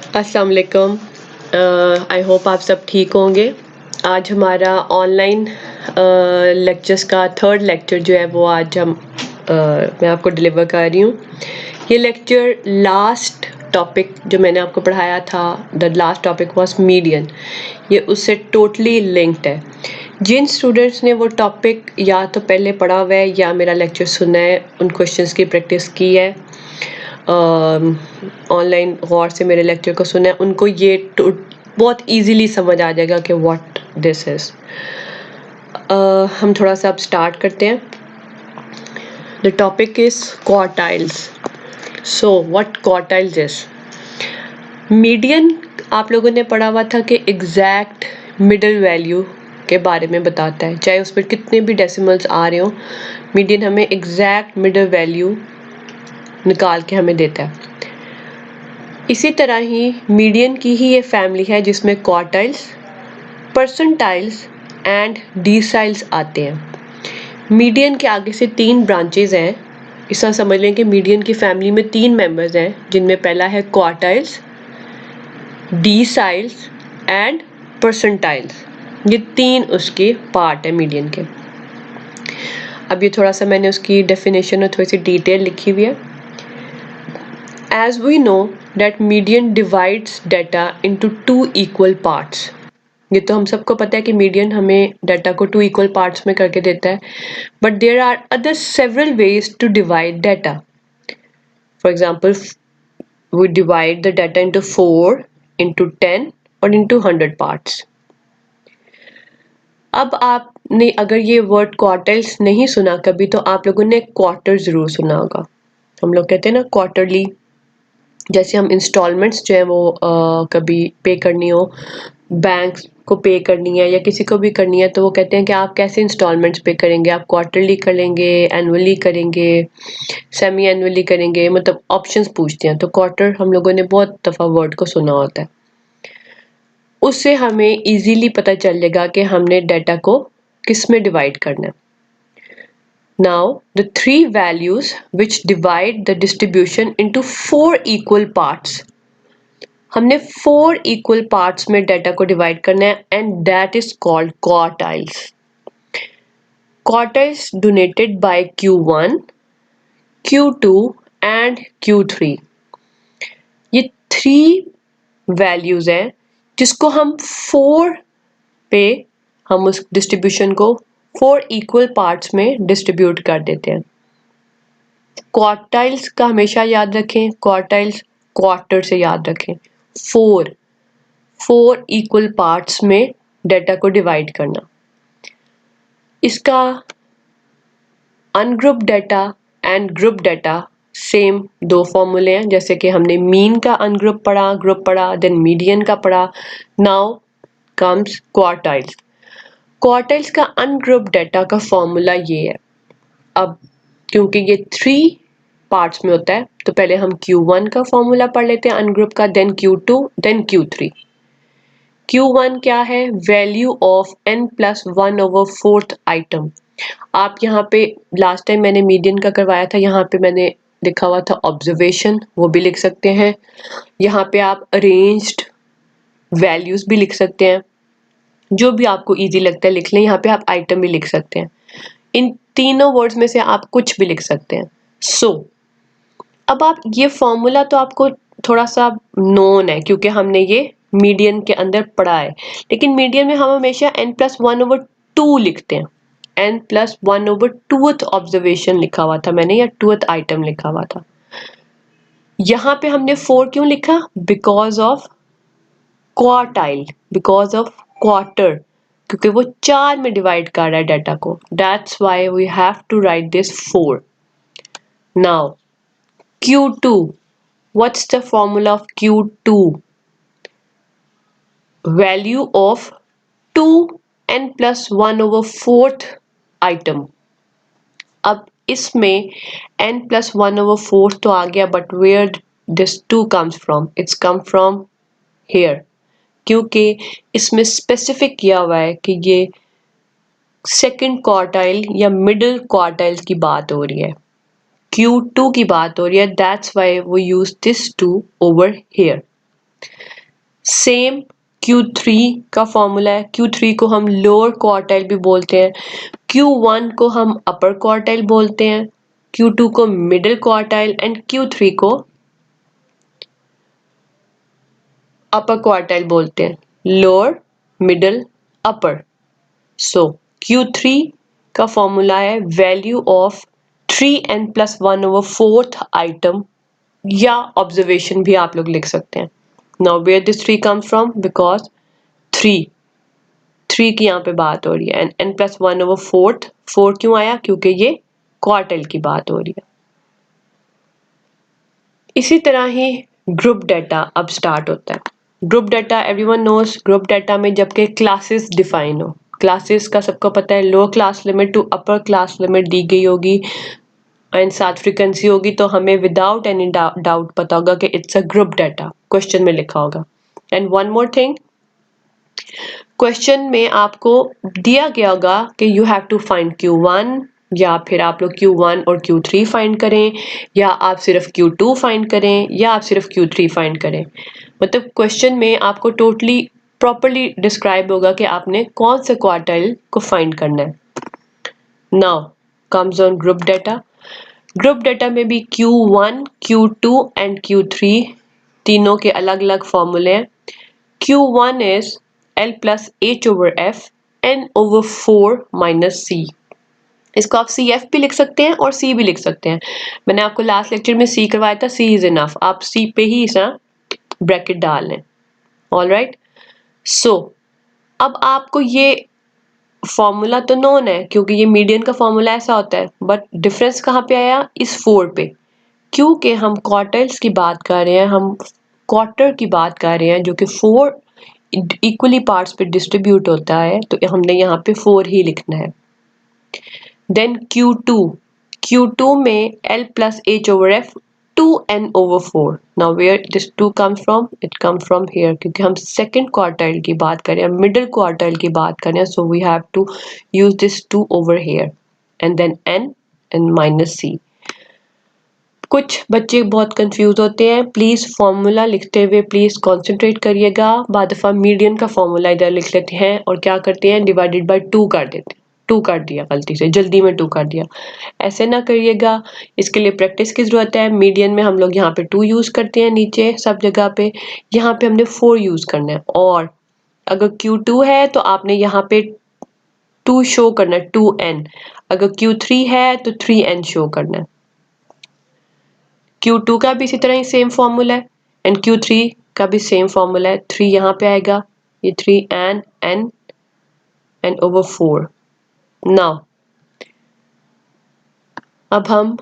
अस्सलाम वालेकुम। I hope आप सब ठीक होंगे। आज हमारा ऑनलाइन लेक्चर्स का थर्ड लेक्चर जो है वो आज मैं आपको डिलीवर कर रही हूँ। ये लेक्चर लास्ट टॉपिक जो मैंने आपको पढ़ाया था, the last topic was median, ये उससे टोटली लिंक्ड है। जिन स्टूडेंट्स ने वो टॉपिक या तो पहले पढ़ा हुआ है या मेरा लेक्चर सुना है, उन क्वेश्चंस की प्रैक्टिस की है, ऑनलाइन गौर से मेरे लेक्चर को सुना है, उनको ये बहुत इजीली समझ आ जाएगा कि व्हाट दिस इज़। हम थोड़ा सा अब स्टार्ट करते हैं। The topic is quartiles. So what quartiles is? Median आप लोगों ने पढ़ा हुआ था कि एग्जैक्ट मिडल वैल्यू के बारे में बताता है, चाहे उस पर कितने भी डेसिमल्स आ रहे हो, मीडियन हमें एग्जैक्ट मिडल वैल्यू निकाल के हमें देता है। इसी तरह ही मीडियन की ही ये फैमिली है जिसमें क्वार्टाइल्स, परसेंटाइल्स एंड डिसाइल्स आते हैं। मीडियन के आगे से 3 ब्रांचेज हैं। इस तरह समझ लें कि मीडियन की फैमिली में 3 मेंबर्स हैं, जिनमें पहला है क्वार्टाइल्स, डिसाइल्स एंड परसेंटाइल्स। ये 3 उसके पार्ट है मीडियन के। अब ये थोड़ा सा मैंने उसकी डेफिनेशन और थोड़ी सी डिटेल लिखी हुई है। As we know that median divides data into 2 equal parts. ये तो हम सबको पता है कि मीडियन हमें डाटा को 2 इक्वल पार्ट्स में करके देता है, but there are other several ways to divide data. For example, we divide the data into 4, into 10 और into 100 parts. अब आपने अगर ये वर्ड क्वार्टर्स नहीं सुना कभी, तो आप लोगों ने क्वार्टर ज़रूर सुना होगा। हम लोग कहते हैं ना क्वार्टरली, जैसे हम इंस्टॉलमेंट्स जो है वो कभी पे करनी हो, बैंक को पे करनी है या किसी को भी करनी है, तो वो कहते हैं कि आप कैसे इंस्टॉलमेंट्स पे करेंगे, आप क्वार्टरली करेंगे, एनुअली करेंगे, सेमी एनुअली करेंगे, मतलब ऑप्शंस पूछते हैं। तो क्वार्टर हम लोगों ने बहुत दफ़ा वर्ड को सुना होता है। उससे हमें इजीली पता चल जाएगा कि हमने डाटा को किस में डिवाइड करना है। Now, the 3 values which divide the distribution into 4 equal parts. हमने 4 equal parts में डाटा को डिवाइड करना है, and that is called quartiles. Quartiles donated by Q1, Q2 and Q3. ये 3 values हैं जिसको हम 4 पे हम उस डिस्ट्रीब्यूशन को 4 इक्वल पार्ट्स में डिस्ट्रीब्यूट कर देते हैं। क्वार्टाइल्स का हमेशा याद रखें, क्वार्टाइल्स क्वार्टर से याद रखें। 4 इक्वल पार्ट्स में डाटा को डिवाइड करना। इसका ungroup data and group data same 2 फॉर्मूले हैं, जैसे कि हमने मीन का अनग्रुप पढ़ा, ग्रुप पढ़ा, देन मीडियन का पढ़ा। Now comes quartiles. क्वार्टाइल्स का अनग्रुप डाटा का फॉर्मूला ये है। अब क्योंकि ये 3 पार्ट्स में होता है, तो पहले हम Q1 का फॉर्मूला पढ़ लेते हैं अनग्रुप का, then Q2, then Q3। Q1 क्या है? Value of n+1/4 item. आप यहाँ पे लास्ट टाइम मैंने मीडियन का करवाया था, यहाँ पे मैंने लिखा हुआ था ऑब्जर्वेशन, वो भी लिख सकते हैं। यहाँ पे आप अरेंज्ड वैल्यूज भी लिख सकते हैं, जो भी आपको इजी लगता है लिख लें। यहाँ पे आप आइटम भी लिख सकते हैं। इन तीनों वर्ड्स में से आप कुछ भी लिख सकते हैं। अब आप ये फॉर्मूला तो आपको थोड़ा सा नोन है क्योंकि हमने ये मीडियन के अंदर पढ़ा है, लेकिन मीडियन में हम हमेशा n+1/2 लिखते हैं। n+1/2th ऑब्जर्वेशन लिखा हुआ था मैंने, या 2th आइटम लिखा हुआ था। यहाँ पे हमने 4 क्यों लिखा? Because of quartile, because of quarter, क्योंकि वो 4 में डिवाइड कर रहा है डाटा को। That's why we have to write this 4। Now Q2, what's the formula of Q2? Value of 2n+1/4 item. अब इसमें n+1/4 तो आ गया, but where this 2 comes from? It's come from here. क्योंकि इसमें स्पेसिफिक किया हुआ है कि ये सेकंड क्वार्टाइल या मिडिल क्वार्टाइल की बात हो रही है, Q2 की बात हो रही है। That's why we use this 2 over here. Same Q3 का फॉर्मूला है। Q3 को हम लोअर क्वार्टाइल भी बोलते हैं, Q1 को हम अपर क्वार्टाइल बोलते हैं, Q2 को मिडिल क्वार्टाइल एंड Q3 को अपर क्वार्टाइल बोलते हैं, लोअर मिडिल अपर। सो Q3 का फॉर्मूला है वैल्यू ऑफ 3n+1/4 आइटम, या ऑब्जर्वेशन भी आप लोग लिख सकते हैं। Now where this 3 comes from, because 3 की यहाँ पे बात हो रही है, एंड n+1/4, 4 क्यों आया, क्योंकि ये क्वार्टाइल की बात हो रही है। इसी तरह ही ग्रुप डाटा अब स्टार्ट होता है। Group data everyone knows, group data में जबकि क्लासेस डिफाइन हो, क्लासेस का सबको पता है, lower class limit to upper class limit दी गई होगी एंड साथ फ्रीक्वेंसी होगी, तो हमें विदाउट एनी डाउट पता होगा कि it's a group data, question में लिखा होगा। And one more thing, question में आपको दिया गया होगा कि you have to find Q1, या फिर आप लोग Q1 और Q3 फाइंड करें, या आप सिर्फ Q2 फाइंड करें, या आप सिर्फ Q3 फाइंड करें। मतलब क्वेश्चन में आपको टोटली प्रॉपरली डिस्क्राइब होगा कि आपने कौन से क्वार्टाइल को फाइंड करना है। Now comes on group data. Group data में भी Q1, Q2 एंड Q3 तीनों के अलग अलग फॉर्मूले हैं। Q1 is L+H/F n/4 - C। इसको आप CF भी लिख सकते हैं और C भी लिख सकते हैं। मैंने आपको लास्ट लेक्चर में C करवाया था, C इज इनफ, आप C पे ही इस ब्रैकेट डाल लें। ऑलराइट, सो अब आपको ये फॉर्मूला तो नोन है, क्योंकि ये मीडियन का फॉर्मूला ऐसा होता है, बट डिफरेंस कहाँ पे आया, इस 4 पे, क्योंकि हम क्वार्टर्स की बात कर रहे हैं, हम क्वार्टर की बात कर रहे हैं जो कि 4 इक्वली पार्ट्स पे डिस्ट्रीब्यूट होता है, तो हमने यहाँ पे 4 ही लिखना है। देन Q2 में L+H/F 2n/4। Now where this 2 comes from, it comes from here, क्योंकि हम सेकंड क्वार्टाइल की बात करें, मिडिल क्वार्टाइल की बात करें, so we have to use this 2 over here, and then n and -c। कुछ बच्चे बहुत कंफ्यूज होते हैं, प्लीज फॉर्मूला लिखते हुए प्लीज कंसंट्रेट करिएगा। बाद दफा मीडियन का फॉर्मूला इधर लिख लेते हैं और क्या करते हैं, डिवाइडेड बाय 2 कर देते हैं, 2 कर दिया गलती से, जल्दी में 2 कर दिया। ऐसे ना करिएगा, इसके लिए प्रैक्टिस की जरूरत है। मीडियन में हम लोग यहाँ पे 2 यूज करते हैं नीचे सब जगह पे, यहाँ पे हमने 4 यूज करना है। और अगर Q2 है तो आपने यहाँ पे 2 शो करना है, 2n। अगर Q3 है तो 3n शो करना है। Q2 का भी इसी तरह ही सेम फॉर्मूला है, एंड Q3 का भी सेम फॉर्मूला है। 3 यहाँ पे आएगा, ये 3 n/4। नाउ अब हम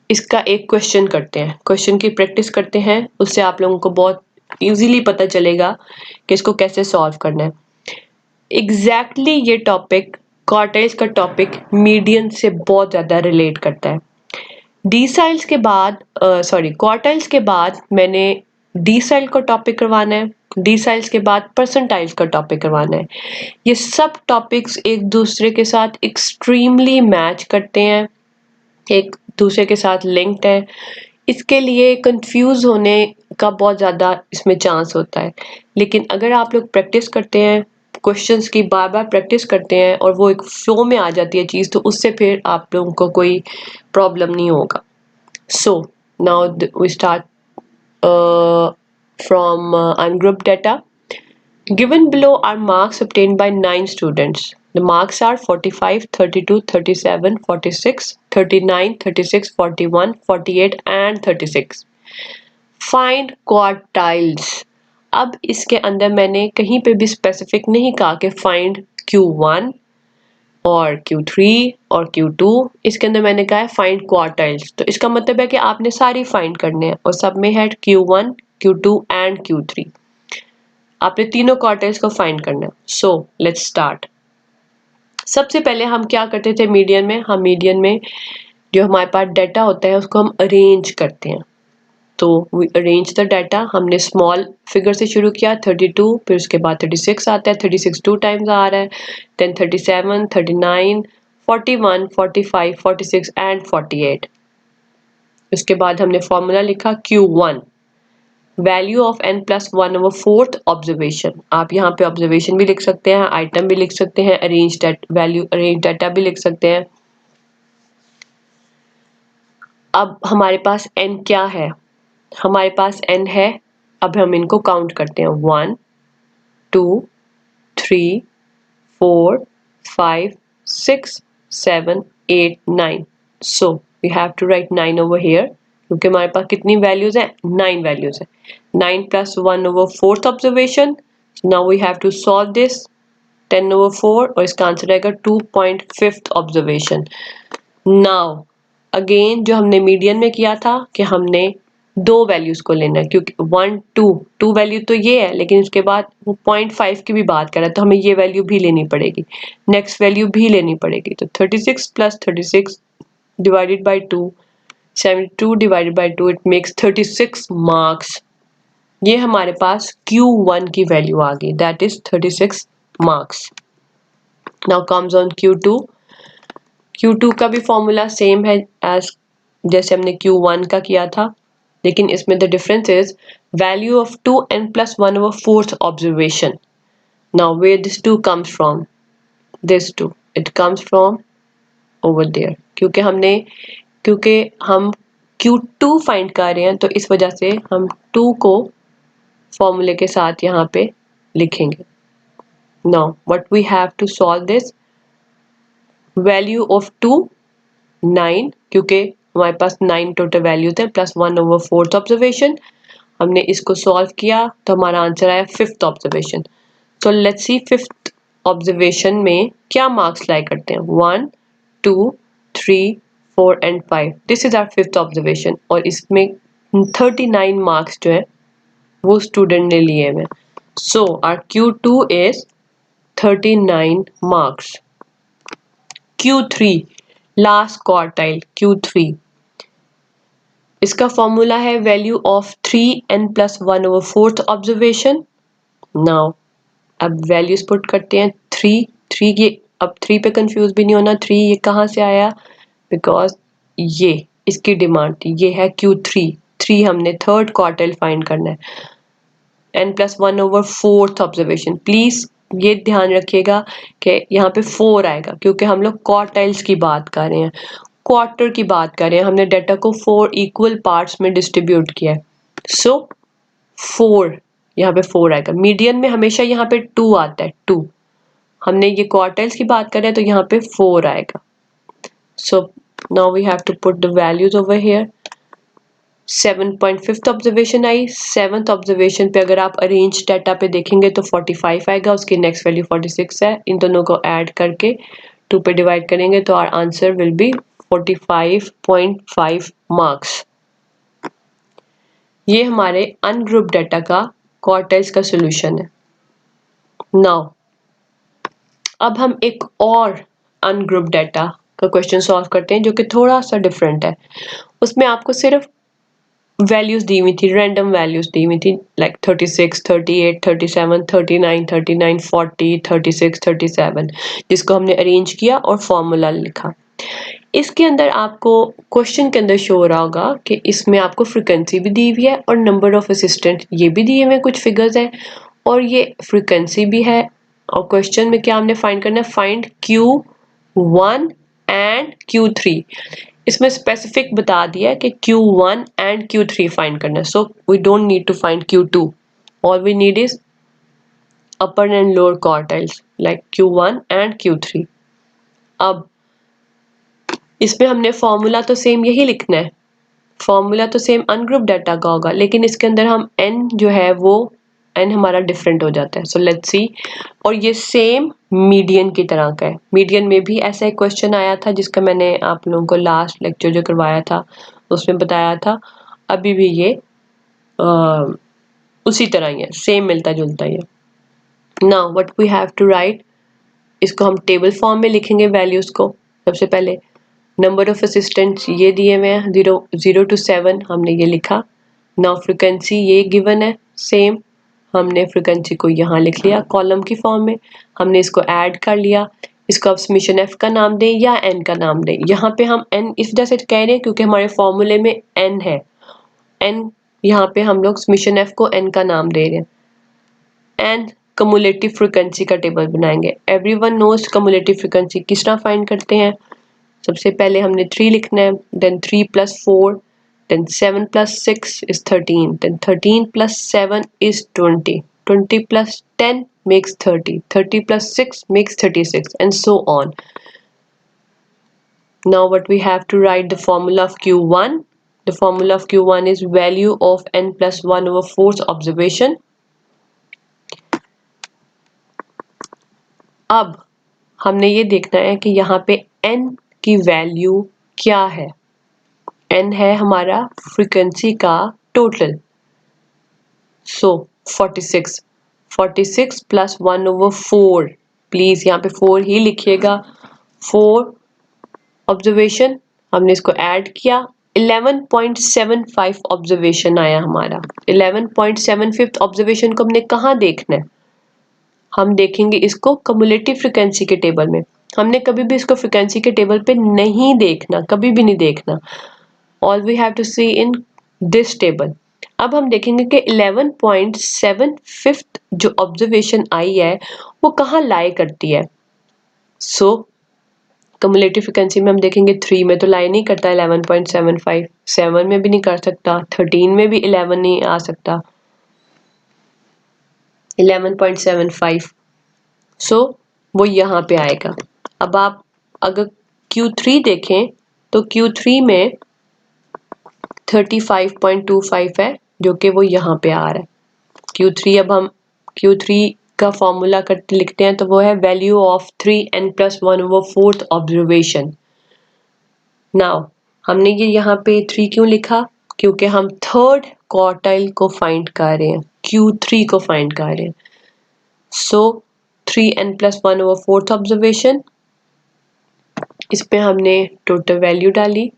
इसका एक क्वेश्चन करते हैं, क्वेश्चन की प्रैक्टिस करते हैं, उससे आप लोगों को बहुत इजीली पता चलेगा कि इसको कैसे सॉल्व करना है। एग्जैक्टली ये टॉपिक, क्वार्टाइल्स का टॉपिक मीडियन से बहुत ज़्यादा रिलेट करता है। डिसाइल्स के बाद क्वार्टाइल्स के बाद मैंने डिसाइल का टॉपिक करवाना है, डिसाइल्स के बाद परसेंटाइल्स का टॉपिक करवाना है। ये सब टॉपिक्स एक दूसरे के साथ एक्सट्रीमली मैच करते हैं, एक दूसरे के साथ लिंक्ड है, इसके लिए कंफ्यूज होने का बहुत ज़्यादा इसमें चांस होता है। लेकिन अगर आप लोग प्रैक्टिस करते हैं, क्वेश्चंस की बार बार प्रैक्टिस करते हैं और वो एक फ्लो में आ जाती है चीज़, तो उससे फिर आप लोगों को कोई प्रॉब्लम नहीं होगा। So now we start from ungroup data. Given below are marks obtained by 9 students. The marks are 45, 32, 37, 46, 39, 36, 41, 48 and 36. Find quartiles. अब इसके अंदर मैंने कहीं पे भी स्पेसिफिक नहीं कहा कि फाइंड Q1 और Q3 और Q2, इसके अंदर मैंने कहा है फाइंड क्वार्टाइल्स। तो इसका मतलब है कि आपने सारी फाइंड करने हैं और सब में है Q1, Q2 एंड Q3। आपने तीनों क्वार्टाइल्स को फाइंड करना है। So let's start. सबसे पहले हम क्या करते थे मीडियन में, हम मीडियन में जो हमारे पास डाटा होता है उसको हम अरेंज करते हैं। तो वी अरेंज द डाटा, हमने स्मॉल फिगर से शुरू किया 32, फिर उसके बाद 36 आता है, 36 2 टाइम्स आ रहा है, देन 37, 39, 41, 45, 46 एंड 48। उसके बाद हमने फॉर्मूला लिखा Q1, value of n plus 1/4 observation. आप यहाँ पे ऑब्जर्वेशन भी लिख सकते हैं, आइटम भी लिख सकते हैं, अरेंज डाटा भी लिख सकते हैं। अब हमारे पास n क्या है? हमारे पास n है, अब हम इनको काउंट करते हैं। 1 2 3 4 5 6 7 8 9। So we have to write 9 over here, क्योंकि हमारे पास कितनी वैल्यूज हैं? 9 वैल्यूज हैं। 9 plus 1/4 observation. Now we have to solve this. 10/4 और इसका आंसर आएगा 2.5 ऑब्जर्वेशन। नाउ अगेन जो हमने मीडियन में किया था कि हमने दो वैल्यूज को लेना है, क्योंकि 1 2 वैल्यू तो ये है, लेकिन उसके बाद वो 0.5 की भी बात कर रहा है, तो हमें ये वैल्यू भी लेनी पड़ेगी, नेक्स्ट वैल्यू भी लेनी पड़ेगी। तो 36 plus 36 divided by 2, 72 divided by 2, it makes 36 marks. ये हमारे पास Q1 की वैल्यू आ गई, that is 36 marks. Now comes on Q2। Q2 का भी फॉर्मूला सेम है एज जैसे हमने Q1 का किया था, लेकिन इसमें the difference is value of 2n plus 1/4 observation. Now where this 2 comes from? This 2 it comes from over there, क्योंकि हम Q2 फाइंड कर रहे हैं, तो इस वजह से हम 2 को फॉर्मूले के साथ यहाँ पे लिखेंगे। Now what we have to solve this, value of 2 9, क्योंकि हमारे पास 9 टोटल वैल्यूज है, प्लस 1/4 ऑब्जर्वेशन। हमने इसको सॉल्व किया तो हमारा आंसर आया 5th observation. So let's see 5th observation में क्या मार्क्स लाई करते हैं। 1 2 3 4 and 5, this is our 5th observation, और इसमें 39 मार्क्स जो है वो स्टूडेंट ने लिए हुए। So our Q2 is 39 marks. Q3 last quartile, Q3 इसका फॉर्मूला है value of 3n plus 1/4 observation. Now अब वैल्यूज पुट करते हैं। 3 ये, अब 3 पे कंफ्यूज भी नहीं होना, 3 ये कहाँ से आया, बिकॉज ये इसकी डिमांड थी, ये है Q3। 3 हमने थर्ड क्वार्टाइल फाइंड करना है। n प्लस 1/4 ऑब्जर्वेशन, प्लीज ये ध्यान रखिएगा कि यहाँ पे 4 आएगा, क्योंकि हम लोग क्वार्टाइल्स की बात कर रहे हैं, क्वार्टर की बात कर रहे हैं। हमने डाटा को 4 इक्वल पार्ट्स में डिस्ट्रीब्यूट किया है, सो 4 यहाँ पे 4 आएगा। मीडियन में हमेशा यहाँ पे 2 आता है, 2। हमने ये क्वार्टाइल्स की बात कर रहे हैं, तो यहाँ पे 4 आएगा। So now we have to put the values over here. 7.5 observation आई। 7th ऑब्जर्वेशन पे अगर आप अरेंज डाटा पे देखेंगे तो 45 आएगा, उसकी नेक्स्ट वैल्यू 46 है। इन दोनों को ऐड करके 2 पे डिवाइड करेंगे तो our answer will be 45.5 marks. ये हमारे अनग्रुप डाटा का क्वार्टाइल्स का सॉल्यूशन है। नाउ अब हम एक और अनग्रुप डाटा का क्वेश्चन सॉल्व करते हैं, जो कि थोड़ा सा डिफरेंट है। उसमें आपको सिर्फ वैल्यूज दी हुई थी, रैंडम वैल्यूज दी हुई थी, लाइक 36 38 37 39 39 40 36 37, जिसको हमने अरेंज किया और फॉर्मूला लिखा। इसके अंदर आपको क्वेश्चन के अंदर शो हो रहा होगा कि इसमें आपको फ्रीक्वेंसी भी दी हुई है और नंबर ऑफ असिस्टेंट ये भी दिए हुए कुछ फिगर्स है, और ये फ्रीक्वेंसी भी है। और क्वेश्चन में क्या हमने फाइंड करना है, फाइंड Q1 एंड Q3। इसमें स्पेसिफिक बता दिया है कि Q1 एंड Q3 फाइंड करना है, so we don't need to find Q2, all we need is upper and lower quartiles like Q1 and Q3। अब इसमें हमने फॉर्मूला तो सेम यही लिखना है, फॉर्मूला तो सेम अनग्रुप डाटा का होगा, लेकिन इसके अंदर हम n जो है वो n हमारा डिफरेंट हो जाता है। सो लेट्स सी। और ये सेम मीडियन की तरह का है। मीडियन में भी ऐसा एक क्वेश्चन आया था, जिसका मैंने आप लोगों को लास्ट लेक्चर जो करवाया था उसमें बताया था। अभी भी ये उसी तरह ही है, सेम मिलता जुलता ही है। Now what we have to write, इसको हम टेबल फॉर्म में लिखेंगे वैल्यूज को। सबसे पहले नंबर ऑफ असिस्टेंट्स ये दिए हुए हैं 0 to 7, हमने ये लिखा। नाउ फ्रीक्वेंसी ये गिवन है सेम, हमने फ्रीक्वेंसी को यहाँ लिख लिया कॉलम की फॉर्म में। हमने इसको ऐड कर लिया, इसको आप समेशन f का नाम दें या n का नाम दें। यहाँ पे हम n इस वजह से कह रहे हैं क्योंकि हमारे फॉर्मूले में n है, n यहाँ पे हम लोग समेशन एफ को एन का नाम दे रहे हैं, एंड कम्युलेटिव फ्रीक्वेंसी का टेबल बनाएंगे। एवरीवन नोस कम्युलेटिव फ्रीक्वेंसी किस तरह फाइंड करते हैं। सबसे पहले हमने 3 लिखना है, then 3 + 4, then 7 + 6 is 13, then 13 + 7 is 20, 20 + 10 makes 30, 30 + 6 makes 36, and so on. Now what we have to write the formula of Q1. The formula of Q1 is value of n + 1/4th observation. अब हमने ये देखना है कि यहाँ पे n की value क्या है। n है हमारा फ्रीक्वेंसी का टोटल, सो 46, 46 + 1/4, प्लीज यहाँ पे 4 ही लिखिएगा। 4 ऑब्जर्वेशन, हमने इसको ऐड किया, 11.75 ऑब्जर्वेशन आया हमारा। 11.75 ऑब्जर्वेशन को हमने कहाँ देखना है, हम देखेंगे इसको कम्युलेटिव फ्रीक्वेंसी के टेबल में। हमने कभी भी इसको फ्रीक्वेंसी के टेबल पे नहीं देखना, कभी भी नहीं देखना। All we have to see in this table. अब हम देखेंगे कि 11.75 जो ऑब्जर्वेशन आई है वो कहाँ लाई करती है। सो कम्युलेटिव फ्रीक्वेंसी में हम देखेंगे 3 में तो लाई नहीं करता 11.75, 7 में भी नहीं कर सकता, 13 में भी 11 नहीं आ सकता, 11.75, सो वो यहाँ पे आएगा। अब आप अगर Q3 देखें तो Q3 में 35.25 है, जो कि वो यहाँ पे आ रहा है। Q3 अब हम Q3 का फॉर्मूला करके लिखते हैं तो वो है value of 3n + 1/4 observation. Now हमने ये यहाँ पे 3 क्यों लिखा, क्योंकि हम थर्ड क्वार्टाइल को फाइंड कर रहे हैं, Q3 को फाइंड कर रहे हैं। सो 3n + 1/4 ऑब्जर्वेशन, इस पे हमने टोटल वैल्यू डाली,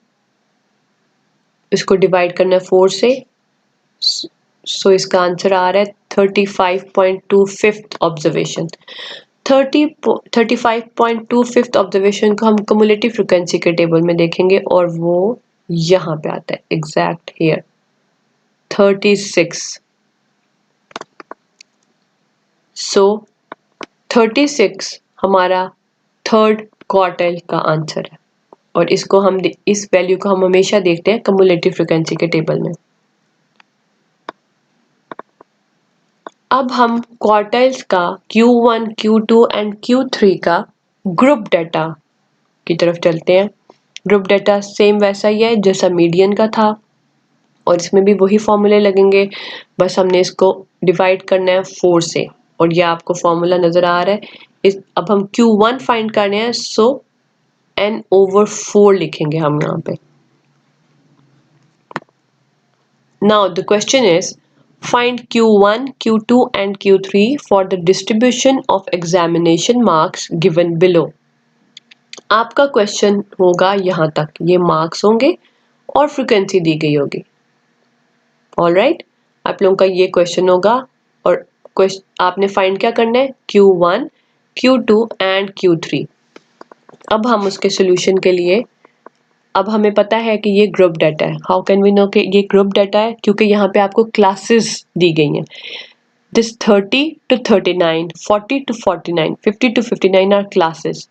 इसको डिवाइड करना है 4 से, सो इसका आंसर आ रहा है 35.25 ऑब्जर्वेशन। 35.25 ऑब्जर्वेशन को हम कम्युलेटिव फ्रीक्वेंसी के टेबल में देखेंगे और वो यहाँ पे आता है, एग्जैक्ट हियर 36। सो 36 हमारा थर्ड क्वार्टाइल का आंसर है, और इसको हम इस वैल्यू को हम हमेशा देखते हैं कम्युलेटिव फ्रीक्वेंसी के टेबल में। अब हम क्वार्टाइल्स का Q1, Q2 एंड Q3 का ग्रुप डाटा की तरफ चलते हैं। ग्रुप डाटा सेम वैसा ही है जैसा मीडियन का था, और इसमें भी वही फॉर्मूले लगेंगे, बस हमने इसको डिवाइड करना है 4 से, और ये आपको फॉर्मूला नजर आ रहा है। अब हम Q1 फाइंड करने हैं, सो n/4 लिखेंगे हम यहाँ पे। Now the question is find Q1, Q2 and Q3 for the distribution of examination marks given below. आपका क्वेश्चन होगा यहाँ तक, ये मार्क्स होंगे और फ्रीक्वेंसी दी गई होगी। ऑलराइट, आप लोगों का ये क्वेश्चन होगा, और आपने फाइंड क्या करना है, Q1, Q2 एंड Q3। अब हम उसके सोल्यूशन के लिए, अब हमें पता है कि ये ग्रुप डाटा है। हाउ कैन वी नो कि ये ग्रुप डाटा है, क्योंकि यहाँ पे आपको क्लासेस दी गई हैं। This 30 to 39, 40 to 49, 50 to 59 are classes.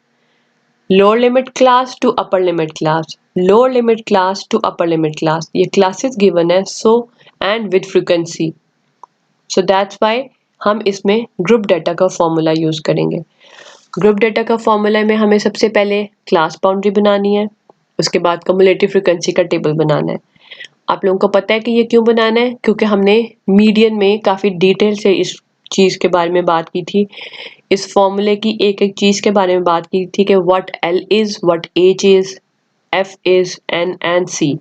Lower limit class to upper limit class, lower limit class to upper limit class, ये क्लासेस गिवन है, so and with frequency. So that's why हम इसमें ग्रुप डाटा का formula use करेंगे। Group data का formula में हमें सबसे पहले क्लास बाउंड्री बनानी है, उसके बाद कम्युलेटिव फ्रीक्वेंसी का टेबल बनाना है। आप लोगों को पता है कि ये क्यों बनाना है, क्योंकि हमने मीडियन में काफ़ी डिटेल से इस चीज़ के बारे में बात की थी, इस फॉर्मूले की एक एक चीज़ के बारे में बात की थी कि what L is, what H is, F is, N and C.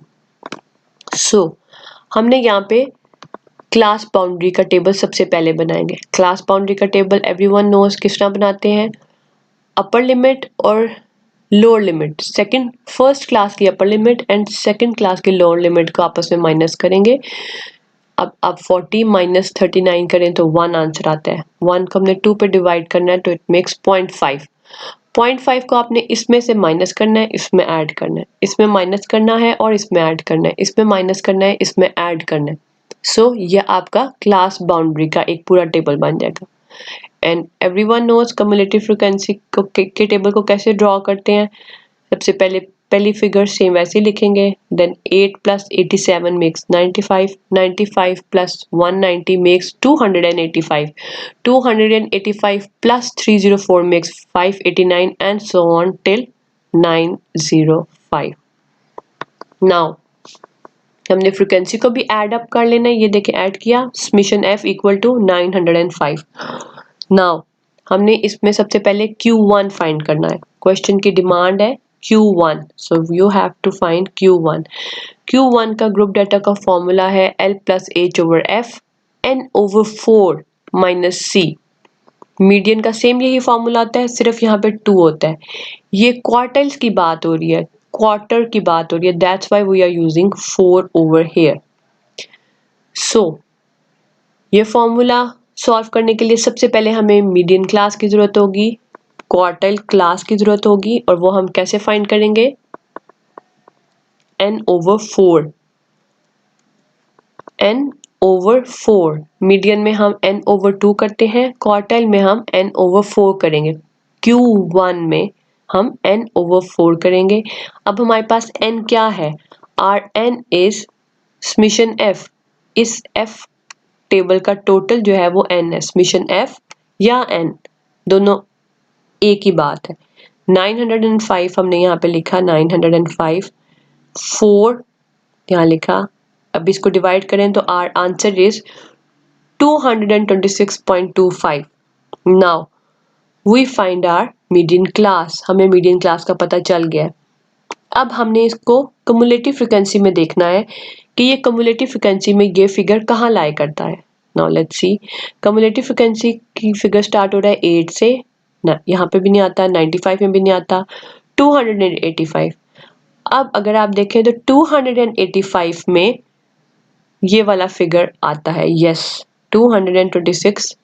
So हमने यहाँ पे क्लास बाउंड्री का टेबल सबसे पहले बनाएंगे। क्लास बाउंड्री का टेबल एवरीवन नोज किस तरह बनाते हैं, अपर लिमिट और लोअर लिमिट, फर्स्ट क्लास की upper limit and second class की लोअर लिमिट को आपस में माइनस करेंगे। अब आप 40 - 39 करें तो 1 आंसर आता है। 1 को हमने 2 पे डिवाइड करना है तो इट मेक्स 0.5। 0.5 को आपने इसमें से माइनस करना है, इसमें ऐड करना है, इसमें माइनस करना है और इसमें ऐड करना है, इसमें माइनस करना है, इसमें ऐड करना है। सो ये आपका क्लास बाउंड्री का एक पूरा टेबल बन जाएगा। And everyone knows cumulative frequency को के टेबल को कैसे ड्रॉ करते हैं। सबसे पहले पहली फिगर सेम वैसे ही लिखेंगे, then 8 + 87 makes 95, 95 + 190 makes 285, 285 + 304 makes 589 and so on till 905। Now हमने फ्रीक्वेंसी को भी ऐड अप कर लेना है, ये देखिए ऐड किया, summation f equal to 905। Now हमने इसमें सबसे पहले Q1 फाइंड करना है। क्वेश्चन की डिमांड है Q1, so you have to find Q1। Q1 का ग्रुप डाटा का फॉर्मूला है L + H/F N/4 - C। Median का सेम यही फॉर्मूला आता है, सिर्फ यहाँ पे 2 होता है। ये क्वार्टाइल्स की बात हो रही है, क्वार्टर की बात हो रही है, that's why we are using 4 over here. So ये फॉर्मूला सॉल्व करने के लिए सबसे पहले हमें मीडियन क्लास की जरूरत होगी, क्वार्टाइल क्लास की जरूरत होगी, और वो हम कैसे फाइंड करेंगे, N/4। N/4 मीडियन में हम N/2 करते हैं, क्वार्टाइल में हम N/4 करेंगे, Q1 में हम N/4 करेंगे। अब हमारे पास N क्या है, Rn इज समेशन f, इस f टेबल का टोटल जो है वो n है, समेशन f या n दोनों एक ही बात है। 905 हमने यहाँ पे लिखा, 905 4 यहाँ लिखा। अब इसको डिवाइड करें तो our answer is 226.25। Now we find our median class, हमें मीडियन क्लास का पता चल गया है। अब हमने इसको कम्युलेटिव फ्रीक्वेंसी में देखना है कि ये कम्युलेटिव फ्रीक्वेंसी में ये फिगर कहाँ लाई करता है। Now let's see, cumulative frequency की फिगर स्टार्ट हो रहा है 8 से, ना यहाँ पे भी नहीं आता, 95 में भी नहीं आता, 285। अब अगर आप देखें तो 285 में ये वाला फिगर आता है, यस 226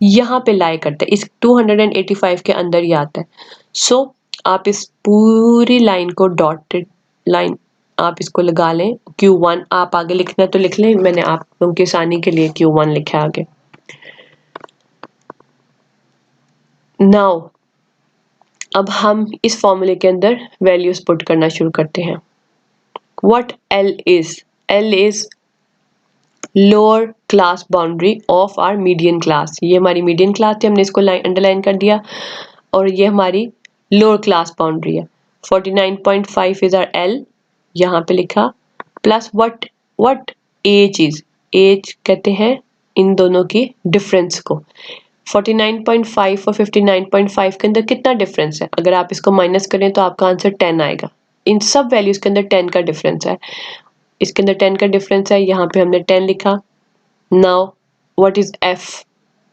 यहाँ पे लाई करता है, इस 285 के अंदर ही आता है। सो आप इस पूरी लाइन को डॉटेड लाइन आप इसको लगा लें। Q1 आप आगे लिखना तो लिख लें, मैंने आप लोगों की आसानी के लिए Q1 लिखा है आगे। नाउ अब हम इस फॉर्मूले के अंदर वैल्यूज पुट करना शुरू करते हैं। What L is, L is lower class boundary of our median class. ये हमारी मीडियन क्लास थी, हमने इसको अंडरलाइन कर दिया, और ये हमारी लोअर क्लास बाउंड्री है। 49.5 इज आर L, यहाँ पे लिखा, plus what H is, H कहते हैं इन दोनों की डिफरेंस को। 49.5 और 59.5 के अंदर कितना डिफरेंस है, अगर आप इसको माइनस करें तो आपका आंसर 10 आएगा। इन सब वैल्यूज के अंदर 10 का डिफरेंस है, इसके अंदर 10 का डिफरेंस है, यहाँ पे हमने 10 लिखा। नाउ व्हाट इज f,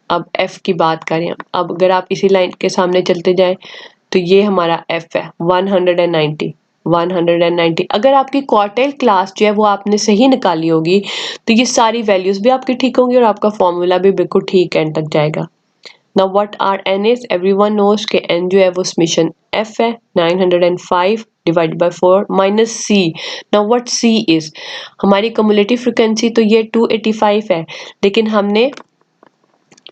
अब f की बात करें, अब अगर आप इसी लाइन के सामने चलते जाएं तो ये हमारा f है 190, 190। अगर आपकी क्वार्टाइल क्लास जो है वो आपने सही निकाली होगी तो ये सारी वैल्यूज भी आपकी ठीक होंगी और आपका फॉर्मूला भी बिल्कुल ठीक एंड तक जाएगा। Now what our n is, everyone knows के n जो है वो समेशन f है, 905 divided by 4 minus c। Now what c is, हमारी कम्युलेटिव फ्रीक्वेंसी तो ये 285 है, लेकिन हमने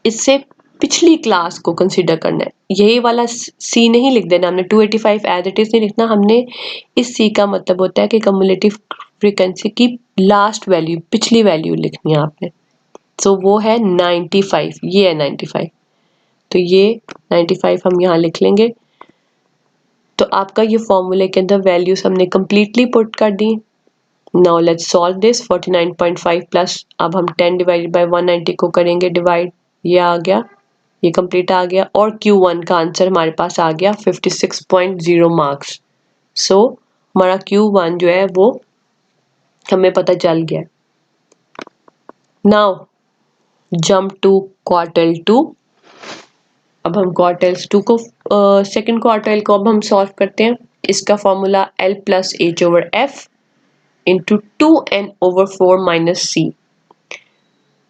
इससे पिछली क्लास को कंसीडर करना है, यही वाला c नहीं लिख देना हमने, 285 एज इट इज नहीं लिखना हमने। इस c का मतलब होता है कि कम्युलेटिव फ्रीक्वेंसी की लास्ट वैल्यू, पिछली वैल्यू लिखनी है आपने। सो वो है 95, ये है 95, तो ये 95 हम यहाँ लिख लेंगे। तो आपका ये फॉर्मूले के अंदर वैल्यूज हमने कंप्लीटली पुट कर दी। Now let's solve this, 49.5 plus अब हम 10 डिवाइडेड बाय 190 को करेंगे डिवाइड, ये आ गया, ये कंप्लीट आ गया, और Q1 का आंसर हमारे पास आ गया 56.0 मार्क्स। सो हमारा Q1 जो है वो हमें पता चल गया। Now jump to quartile 2। अब हम क्वार्टाइल्स 2 को सेकंड क्वार्टाइल को अब हम सॉल्व करते हैं। इसका formula L + H/F into 2n/4 minus c।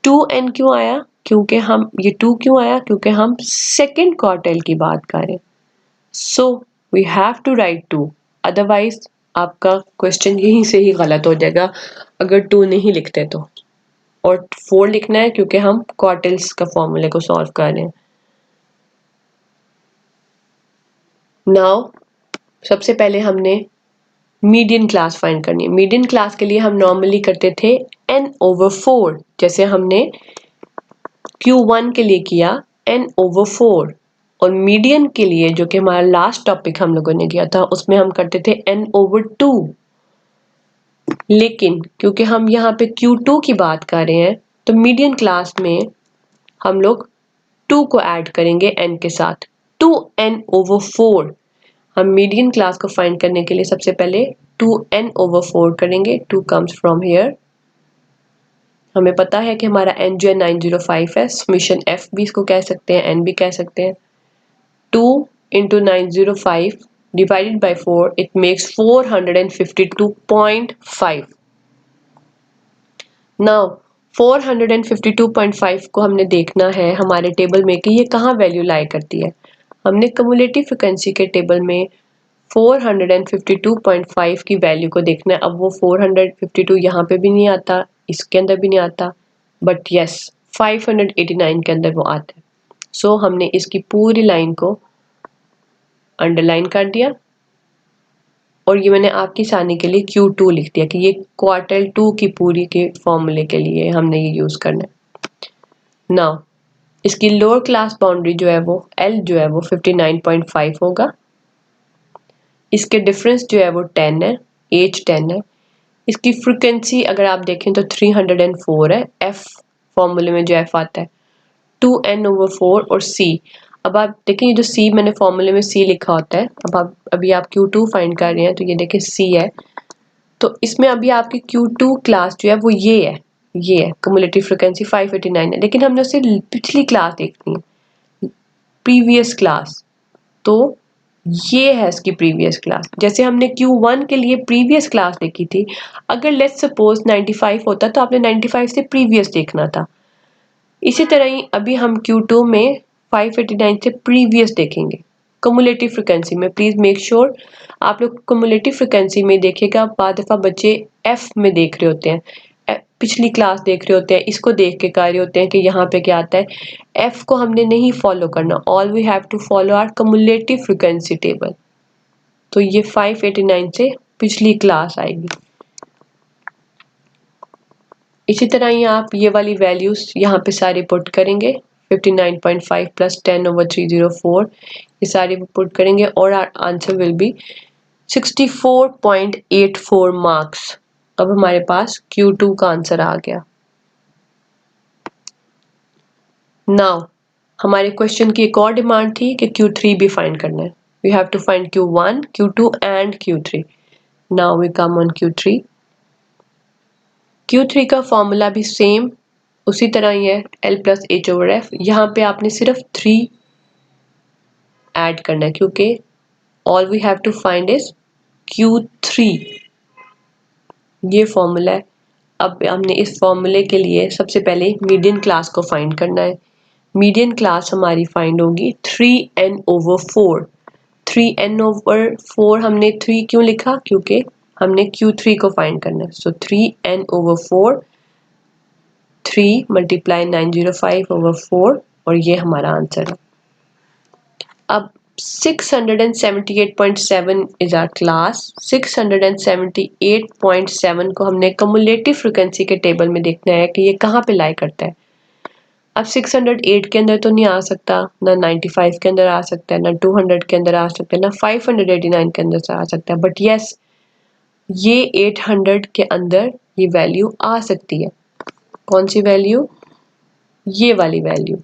2n क्यों आया, क्योंकि हम ये 2 क्यों आया, क्योंकि हम सेकंड क्वार्टाइल की बात कर रहे हैं। So we have to write 2, otherwise आपका क्वेश्चन यहीं से ही गलत हो जाएगा अगर 2 नहीं लिखते तो। और 4 लिखना है क्योंकि हम क्वार्टिल्स का फॉर्मूले को सॉल्व कर रहे हैं। नाउ सबसे पहले हमने मीडियन क्लास फाइंड करनी है। मीडियन क्लास के लिए हम नॉर्मली करते थे n/4, जैसे हमने Q1 के लिए किया n/4, और मीडियन के लिए जो कि हमारा लास्ट टॉपिक हम लोगों ने किया था उसमें हम करते थे n/2। लेकिन क्योंकि हम यहाँ पे Q2 की बात कर रहे हैं तो मीडियन क्लास में हम लोग 2 को ऐड करेंगे n के साथ, 2n/4। हम मीडियन क्लास को फाइंड करने के लिए सबसे पहले 2n/4 करेंगे। 2 कम्स फ्रॉम हियर। हमें पता है कि हमारा n जो है 905 है, समेशन f भी इसको कह सकते हैं, n भी कह सकते हैं। 2 into 905 divided by 4, it makes 452.5. Now 452.5 को हमने देखना है हमारे टेबल में कि ये कहाँ वैल्यू लाई करती है। हमने कम्युलेटिव फ्रिक्वेंसी के टेबल में 452.5 की वैल्यू को देखना है। अब वो 452 यहाँ पे भी नहीं आता, इसके अंदर भी नहीं आता, बट यस 589 के अंदर वो आता है। सो हमने इसकी पूरी लाइन को अंडरलाइन कर दिया और ये मैंने आपकी आसानी के लिए Q2 लिख दिया कि ये क्वार्टाइल 2 की पूरी के फॉर्मूले के लिए हमने ये यूज़ करना है। नाउ इसकी लोअर क्लास बाउंड्री जो है वो L जो है वो 59.5 होगा। इसके डिफरेंस जो है वो 10 है, एज 10 है। इसकी फ्रिक्वेंसी अगर आप देखें तो 304 है। F फॉर्मूले में जो F आता है 2n/4 और C। अब आप देखें ये जो C मैंने फॉर्मूले में C लिखा होता है, अभी आप Q2 फाइंड कर रहे हैं तो ये देखें C है, तो इसमें अभी आपकी Q2 क्लास जो है वो ये है कम्युलेटिव फ्रिक्वेंसी 589 है, लेकिन हमने उससे पिछली क्लास देखनी है, प्रीवियस क्लास। तो ये है इसकी प्रीवियस क्लास। जैसे हमने Q1 के लिए प्रीवियस क्लास देखी थी, अगर लेट्स सपोज 95 होता तो आपने 95 से प्रीवियस देखना था। इसी तरह ही अभी हम Q2 में 589 से प्रीवियस देखेंगे कम्युलेटिव फ्रिक्वेंसी में। प्लीज़ मेक श्योर आप लोग कम्युलेटिव फ्रिक्वेंसी में देखिएगा। बाद दफ़ा बच्चे F में देख रहे होते हैं, पिछली क्लास देख रहे होते हैं, इसको देख के कह रहे होते हैं कि यहाँ पे क्या आता है। F को हमने नहीं फॉलो करना, all we have to follow our cumulative frequency table. तो ये 589 से पिछली क्लास आएगी। इसी तरह ही आप ये वाली वैल्यूज यहाँ पे सारी पुट करेंगे, 59.5 प्लस 10/304, ये सारी पुट करेंगे और आंसर विल बी 64.84 मार्क्स। अब हमारे पास Q2 का आंसर आ गया। नाउ हमारे क्वेश्चन की एक और डिमांड थी कि Q3 भी फाइंड करना है। We have to find Q1, Q2 and Q3। Now we come on Q3। Q3 का फॉर्मूला भी सेम उसी तरह ही है, L प्लस H/F। यहाँ पे आपने सिर्फ 3 ऐड करना है क्योंकि all we have to find is Q3। ये फॉर्मूला है। अब हमने इस फॉर्मूले के लिए सबसे पहले मीडियन क्लास को फाइंड करना है। मीडियन क्लास हमारी फाइंड होगी 3n/4। 3n/4 हमने 3 क्यों लिखा, क्योंकि हमने Q3 को फाइंड करना है। सो 3n/4, 3 × 905/4 और ये हमारा आंसर है। अब 678.7 इज आवर क्लास। 678.7 को हमने कम्युलेटिव फ्रिक्वेंसी के टेबल में देखना है कि ये कहाँ पे लाई करता है। अब 608 के अंदर तो नहीं आ सकता, ना 95 के अंदर आ सकता है, ना 200 के अंदर आ सकता है, ना 589 के अंदर से आ सकता है, बट यस ये 800 के अंदर ये वैल्यू आ सकती है। कौन सी वैल्यू? ये वाली वैल्यू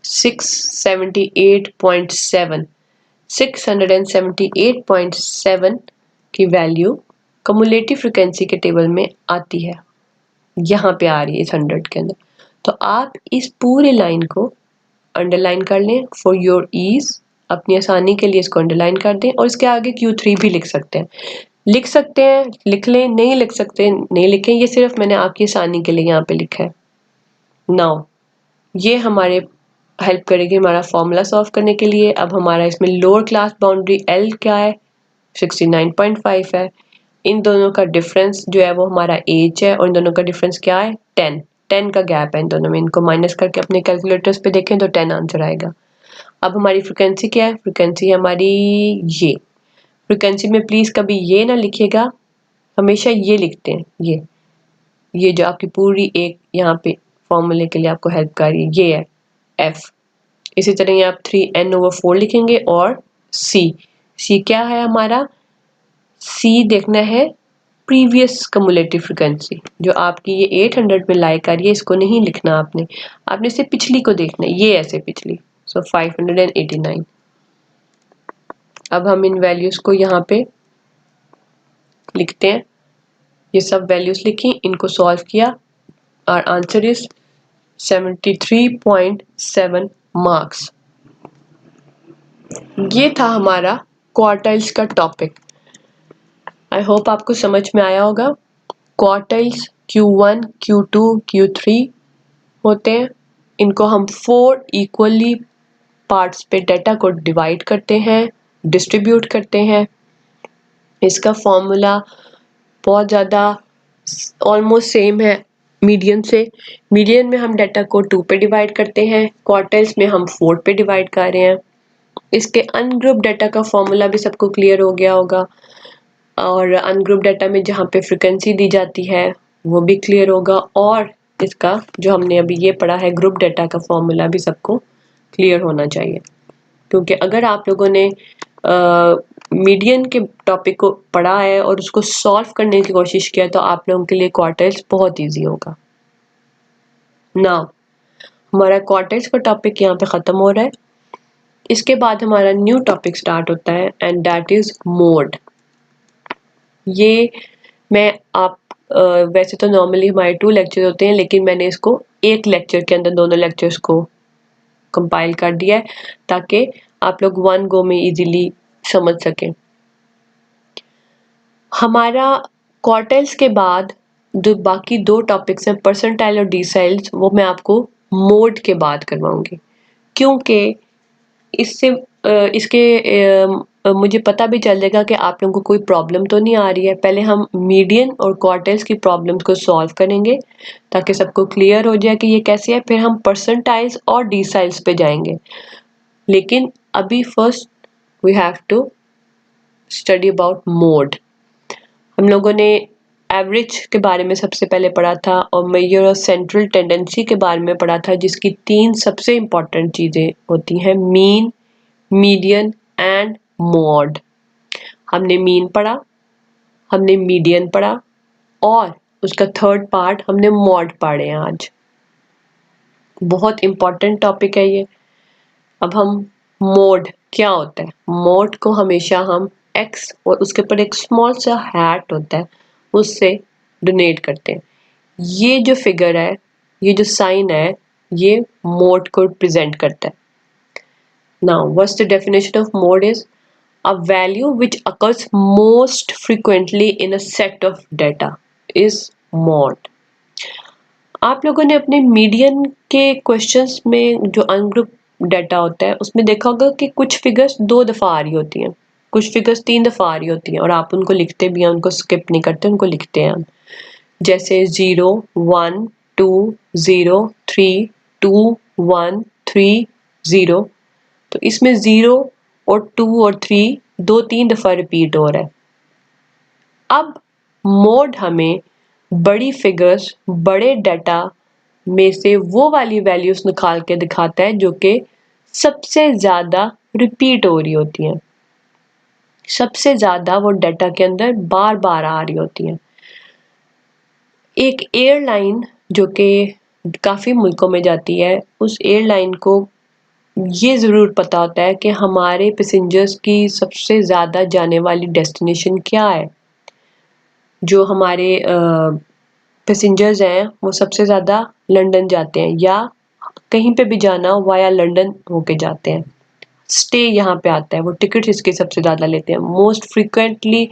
678.7। 678.7 की वैल्यू कम्युलेटिव फ्रिक्वेंसी के टेबल में आती है, यहाँ पे आ रही है इस 100 के अंदर। तो आप इस पूरे लाइन को अंडरलाइन कर लें फॉर योर ईज। अपनी आसानी के लिए इसको अंडरलाइन कर दें और इसके आगे Q3 भी लिख सकते हैं। लिख सकते हैं लिख लें, नहीं लिख सकते नहीं लिखें, ये सिर्फ मैंने आपकी आसानी के लिए यहाँ पे लिखा है। नाउ ये हमारे हेल्प करेगी हमारा फॉर्मूला सॉल्व करने के लिए। अब हमारा इसमें लोअर क्लास बाउंड्री L क्या है? 69.5 है। इन दोनों का डिफरेंस जो है वो हमारा एज है और इन दोनों का डिफरेंस क्या है? 10 का गैप है इन दोनों में, इनको माइनस करके अपने कैलकुलेटर्स पे देखें तो 10 आंसर आएगा। अब हमारी फ्रिक्वेंसी क्या है, फ्रिक्वेंसी हमारी ये, फ्रिक्वेंसी में प्लीज़ कभी ये ना लिखिएगा, हमेशा ये लिखते हैं, ये जो आपकी पूरी एक यहाँ पे फॉर्मूले के लिए आपको हेल्प कर रही है, ये है एफ। इसी तरह ये आप 3n/4 लिखेंगे और सी क्या है हमारा, सी देखना है प्रीवियस कम्युलेटिव फ्रिक्वेंसी जो आपकी ये 800 में लाई कर रही है, इसको नहीं लिखना आपने इसे पिछली को देखना है, ये ऐसे पिछली, सो 589। अब हम इन वैल्यूज को यहाँ पे लिखते हैं, ये सब वैल्यूज लिखी, इनको सॉल्व किया और आंसर इज 73.7 मार्क्स। ये था हमारा क्वार्टाइल्स का टॉपिक। आई होप आपको समझ में आया होगा। क्वार्टाइल्स Q1, Q2, Q3 होते हैं, इनको हम 4 इक्वली पार्ट्स पे डाटा को डिवाइड करते हैं, डिस्ट्रीब्यूट करते हैं। इसका फॉर्मूला बहुत ज़्यादा ऑलमोस्ट सेम है मीडियन से। मीडियन में हम डाटा को 2 पे डिवाइड करते हैं, क्वार्टाइल्स में हम 4 पे डिवाइड कर रहे हैं। इसके अनग्रुप डाटा का फॉर्मूला भी सबको क्लियर हो गया होगा, और अनग्रुप डाटा में जहाँ पे फ्रिक्वेंसी दी जाती है वो भी क्लियर होगा, और इसका जो हमने अभी ये पढ़ा है ग्रुप डाटा का फॉर्मूला भी सबको क्लियर होना चाहिए। क्योंकि अगर आप लोगों ने मीडियन के टॉपिक को पढ़ा है और उसको सॉल्व करने की कोशिश किया तो आप लोगों के लिए क्वार्टाइल्स बहुत इजी होगा। नाउ हमारा क्वार्टाइल्स का टॉपिक यहाँ पे ख़त्म हो रहा है। इसके बाद हमारा न्यू टॉपिक स्टार्ट होता है एंड दैट इज़ मोड। ये मैं आप वैसे तो नॉर्मली हमारे 2 लेक्चर होते हैं, लेकिन मैंने इसको एक लेक्चर के अंदर दोनों लेक्चर्स को कंपाइल कर दिया है ताकि आप लोग 1 गो में इजीली समझ सकें। हमारा क्वार्टाइल्स के बाद जो बाकी 2 टॉपिक्स हैं परसेंटाइल और डिसाइल्स, वो मैं आपको मोड के बाद करवाऊंगी, क्योंकि इससे मुझे पता भी चल जाएगा कि आप लोगों को कोई प्रॉब्लम तो नहीं आ रही है। पहले हम मीडियन और क्वार्टाइल्स की प्रॉब्लम्स को सॉल्व करेंगे ताकि सबको क्लियर हो जाए कि ये कैसे है, फिर हम परसेंटाइल्स और डिसाइल्स पे जाएंगे। लेकिन अभी first we have to study about mode. हम लोगों ने एवरेज के बारे में सबसे पहले पढ़ा था और मेजर और सेंट्रल टेंडेंसी के बारे में पढ़ा था, जिसकी 3 सबसे इम्पॉर्टेंट चीज़ें होती हैं, मीन, मीडियन एंड मॉड। हमने मीन पढ़ा, हमने मीडियन पढ़ा और उसका थर्ड पार्ट हमने मॉड पढ़े हैं आज। बहुत इम्पॉर्टेंट टॉपिक है ये। अब हम मोड क्या होता है, मोड को हमेशा हम एक्स और उसके ऊपर एक स्मॉल सा हैट होता है उससे डोनेट करते हैं। ये जो फिगर है, ये जो साइन है, ये मोड को रिप्रेजेंट करता है। Now what's the definition of mode is a value which occurs most frequently in a set of data is mod. आप लोगों ने अपने मीडियन के क्वेश्चंस में जो अनग्रुप डाटा होता है उसमें देखा होगा कि कुछ फिगर्स 2 दफ़ा आ रही होती हैं, कुछ फिगर्स 3 दफ़ा आ रही होती हैं और आप उनको लिखते भी हैं, उनको स्किप नहीं करते, उनको लिखते हैं हम। जैसे 0 1 2 0 3 2 1 3 0। तो इसमें 0 और 2 और 3 2-3 दफ़ा रिपीट हो रहा है। अब मोड हमें बड़ी फिगर्स, बड़े डाटा में से वो वाली वैल्यूज निकाल के दिखाता है जो कि सबसे ज़्यादा रिपीट हो रही होती हैं, सबसे ज़्यादा वो डाटा के अंदर बार बार आ रही होती हैं। एक एयरलाइन जो कि काफ़ी मुल्कों में जाती है, उस एयरलाइन को ये ज़रूर पता होता है कि हमारे पैसेंजर्स की सबसे ज़्यादा जाने वाली डेस्टिनेशन क्या है। जो हमारे पैसेंजर्स हैं वो सबसे ज़्यादा लंदन जाते हैं या कहीं पे भी जाना हो वाया लंदन होके जाते हैं। स्टे यहाँ पे आता है, वो टिकट इसके सबसे ज़्यादा लेते हैं। मोस्ट फ्रिक्वेंटली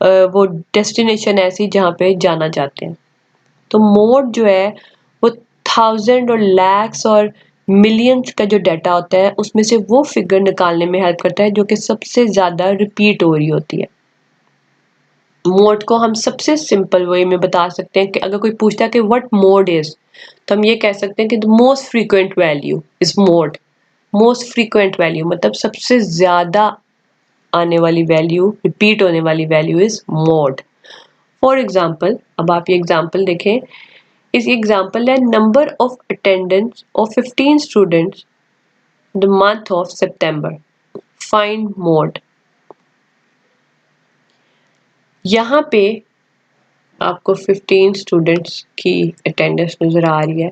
वो डेस्टिनेशन ऐसी जहाँ पे जाना चाहते हैं। तो मोड जो है वो 1000 और लैक्स और मिलियंस का जो डाटा होता है उसमें से वो फिगर निकालने में हेल्प करता है जो कि सबसे ज़्यादा रिपीट हो रही होती है। मोड को हम सबसे सिंपल वे में बता सकते हैं कि अगर कोई पूछता है कि व्हाट मोड इज, तो हम ये कह सकते हैं कि the most frequent value is mode. Most frequent value मतलब सबसे ज्यादा आने वाली वैल्यू, रिपीट होने वाली value is mode. For example, अब आप ये एग्जाम्पल देखें, इस एग्जाम्पल है number of attendance of 15 students the month of September, find mode. यहाँ पे आपको 15 स्टूडेंट्स की अटेंडेंस नजर आ रही है।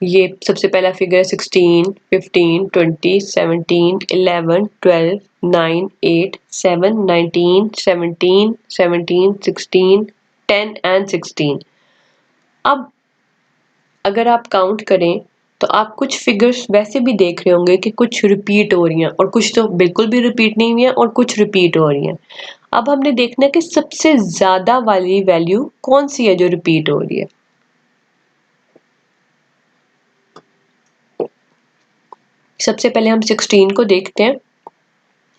ये सबसे पहला फिगर है 16, 15, 20, 17, 11, 12, 9, 8, 7, 19, 17, 17, 16, 10 एंड 16। अब अगर आप काउंट करें तो आप कुछ फिगर्स वैसे भी देख रहे होंगे कि कुछ रिपीट हो रही हैं और कुछ तो बिल्कुल भी रिपीट नहीं हुई हैं और कुछ रिपीट हो रही हैं। अब हमने देखना है कि सबसे ज्यादा वाली वैल्यू कौन सी है जो रिपीट हो रही है। सबसे पहले हम 16 को देखते हैं।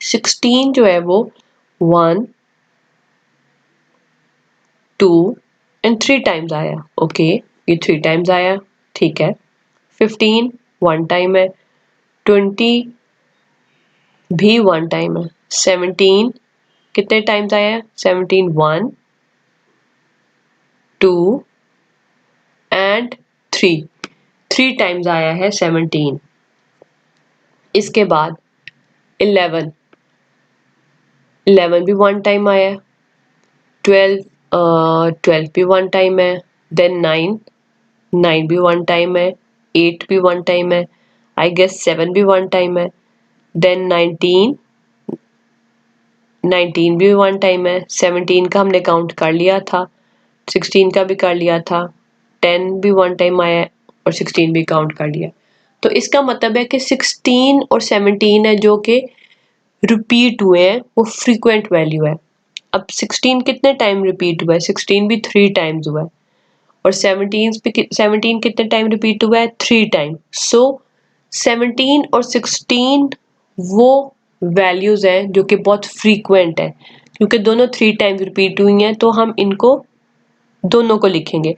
16 जो है वो 1, 2 एंड 3 टाइम्स आया। ओके, ये 3 टाइम्स आया, ठीक है। 15 1 टाइम है, 20 भी 1 टाइम है, 17 कितने टाइम्स आया है? 17 1, 2 एंड 3 टाइम्स आया है 17। इसके बाद 11 भी 1 टाइम आया है, 12 भी 1 टाइम है, देन 9 भी 1 टाइम है, 8 भी 1 टाइम है, आई गेस 7 भी 1 टाइम है, देन 19 भी 1 टाइम है, 17 का हमने काउंट कर लिया था, 16 का भी कर लिया था, 10 भी 1 टाइम आया है और 16 भी काउंट कर लिया। तो इसका मतलब है कि 16 और 17 है जो कि रिपीट हुए हैं, वो फ्रीक्वेंट वैल्यू है। अब 16 कितने टाइम रिपीट हुआ है? 16 भी 3 टाइम्स हुआ है और 17 कितने टाइम रिपीट हुआ है? 3 टाइम। सो 17 और 16 वो वैल्यूज हैं जो कि बहुत फ्रीक्वेंट है, क्योंकि दोनों 3 टाइम्स रिपीट हुई हैं तो हम इनको दोनों को लिखेंगे।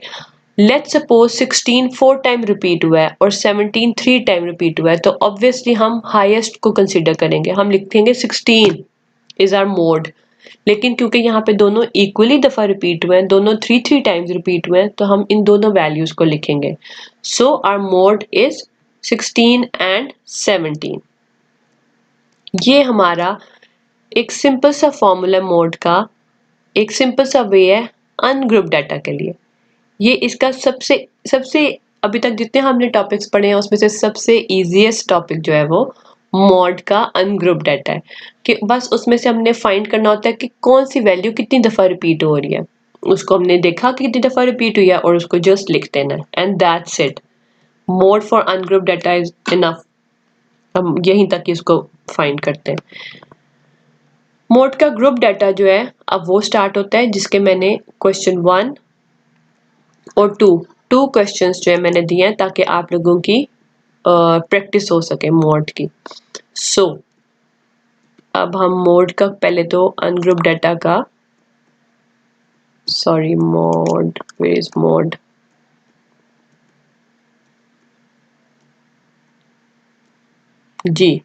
लेट्स सपोज 16 4 टाइम रिपीट हुआ है और 17 3 टाइम रिपीट हुआ है, तो ऑब्वियसली हम हाईएस्ट को कंसीडर करेंगे, हम लिखेंगे 16 इज आवर मोड। लेकिन क्योंकि यहाँ पे दोनों इक्वली दफा रिपीट हुए हैं, दोनों 3 टाइम्स रिपीट हुए हैं, तो हम इन दोनों वैल्यूज को लिखेंगे। So our mode is 16 and 17। ये हमारा एक सिंपल सा फॉर्मूला मोड का, एक सिंपल सा वे है अनग्रुप डाटा के लिए। ये इसका सबसे सबसे अभी तक जितने हमने टॉपिक्स पढ़े हैं उसमें से सबसे इजीएस्ट टॉपिक जो है वो मॉड का अनग्रुप डाटा है, कि बस उसमें से हमने फाइंड करना होता है कि कौन सी वैल्यू कितनी दफ़ा रिपीट हो रही है। उसको हमने देखा कि कितनी दफ़ा रिपीट हुई है और उसको जस्ट लिख देना है and that's it. Mode for ungroup data is enough. हम यहीं तक इसको फाइंड करते हैं। मोड का ग्रुप डाटा जो है अब वो स्टार्ट होता है जिसके मैंने क्वेश्चन 1 और 2 क्वेश्चंस जो है मैंने दिए हैं ताकि आप लोगों की प्रैक्टिस हो सके मोड की। सो अब हम मोड का पहले तो अनग्रुप डाटा का, sorry mode, where is mode, जी,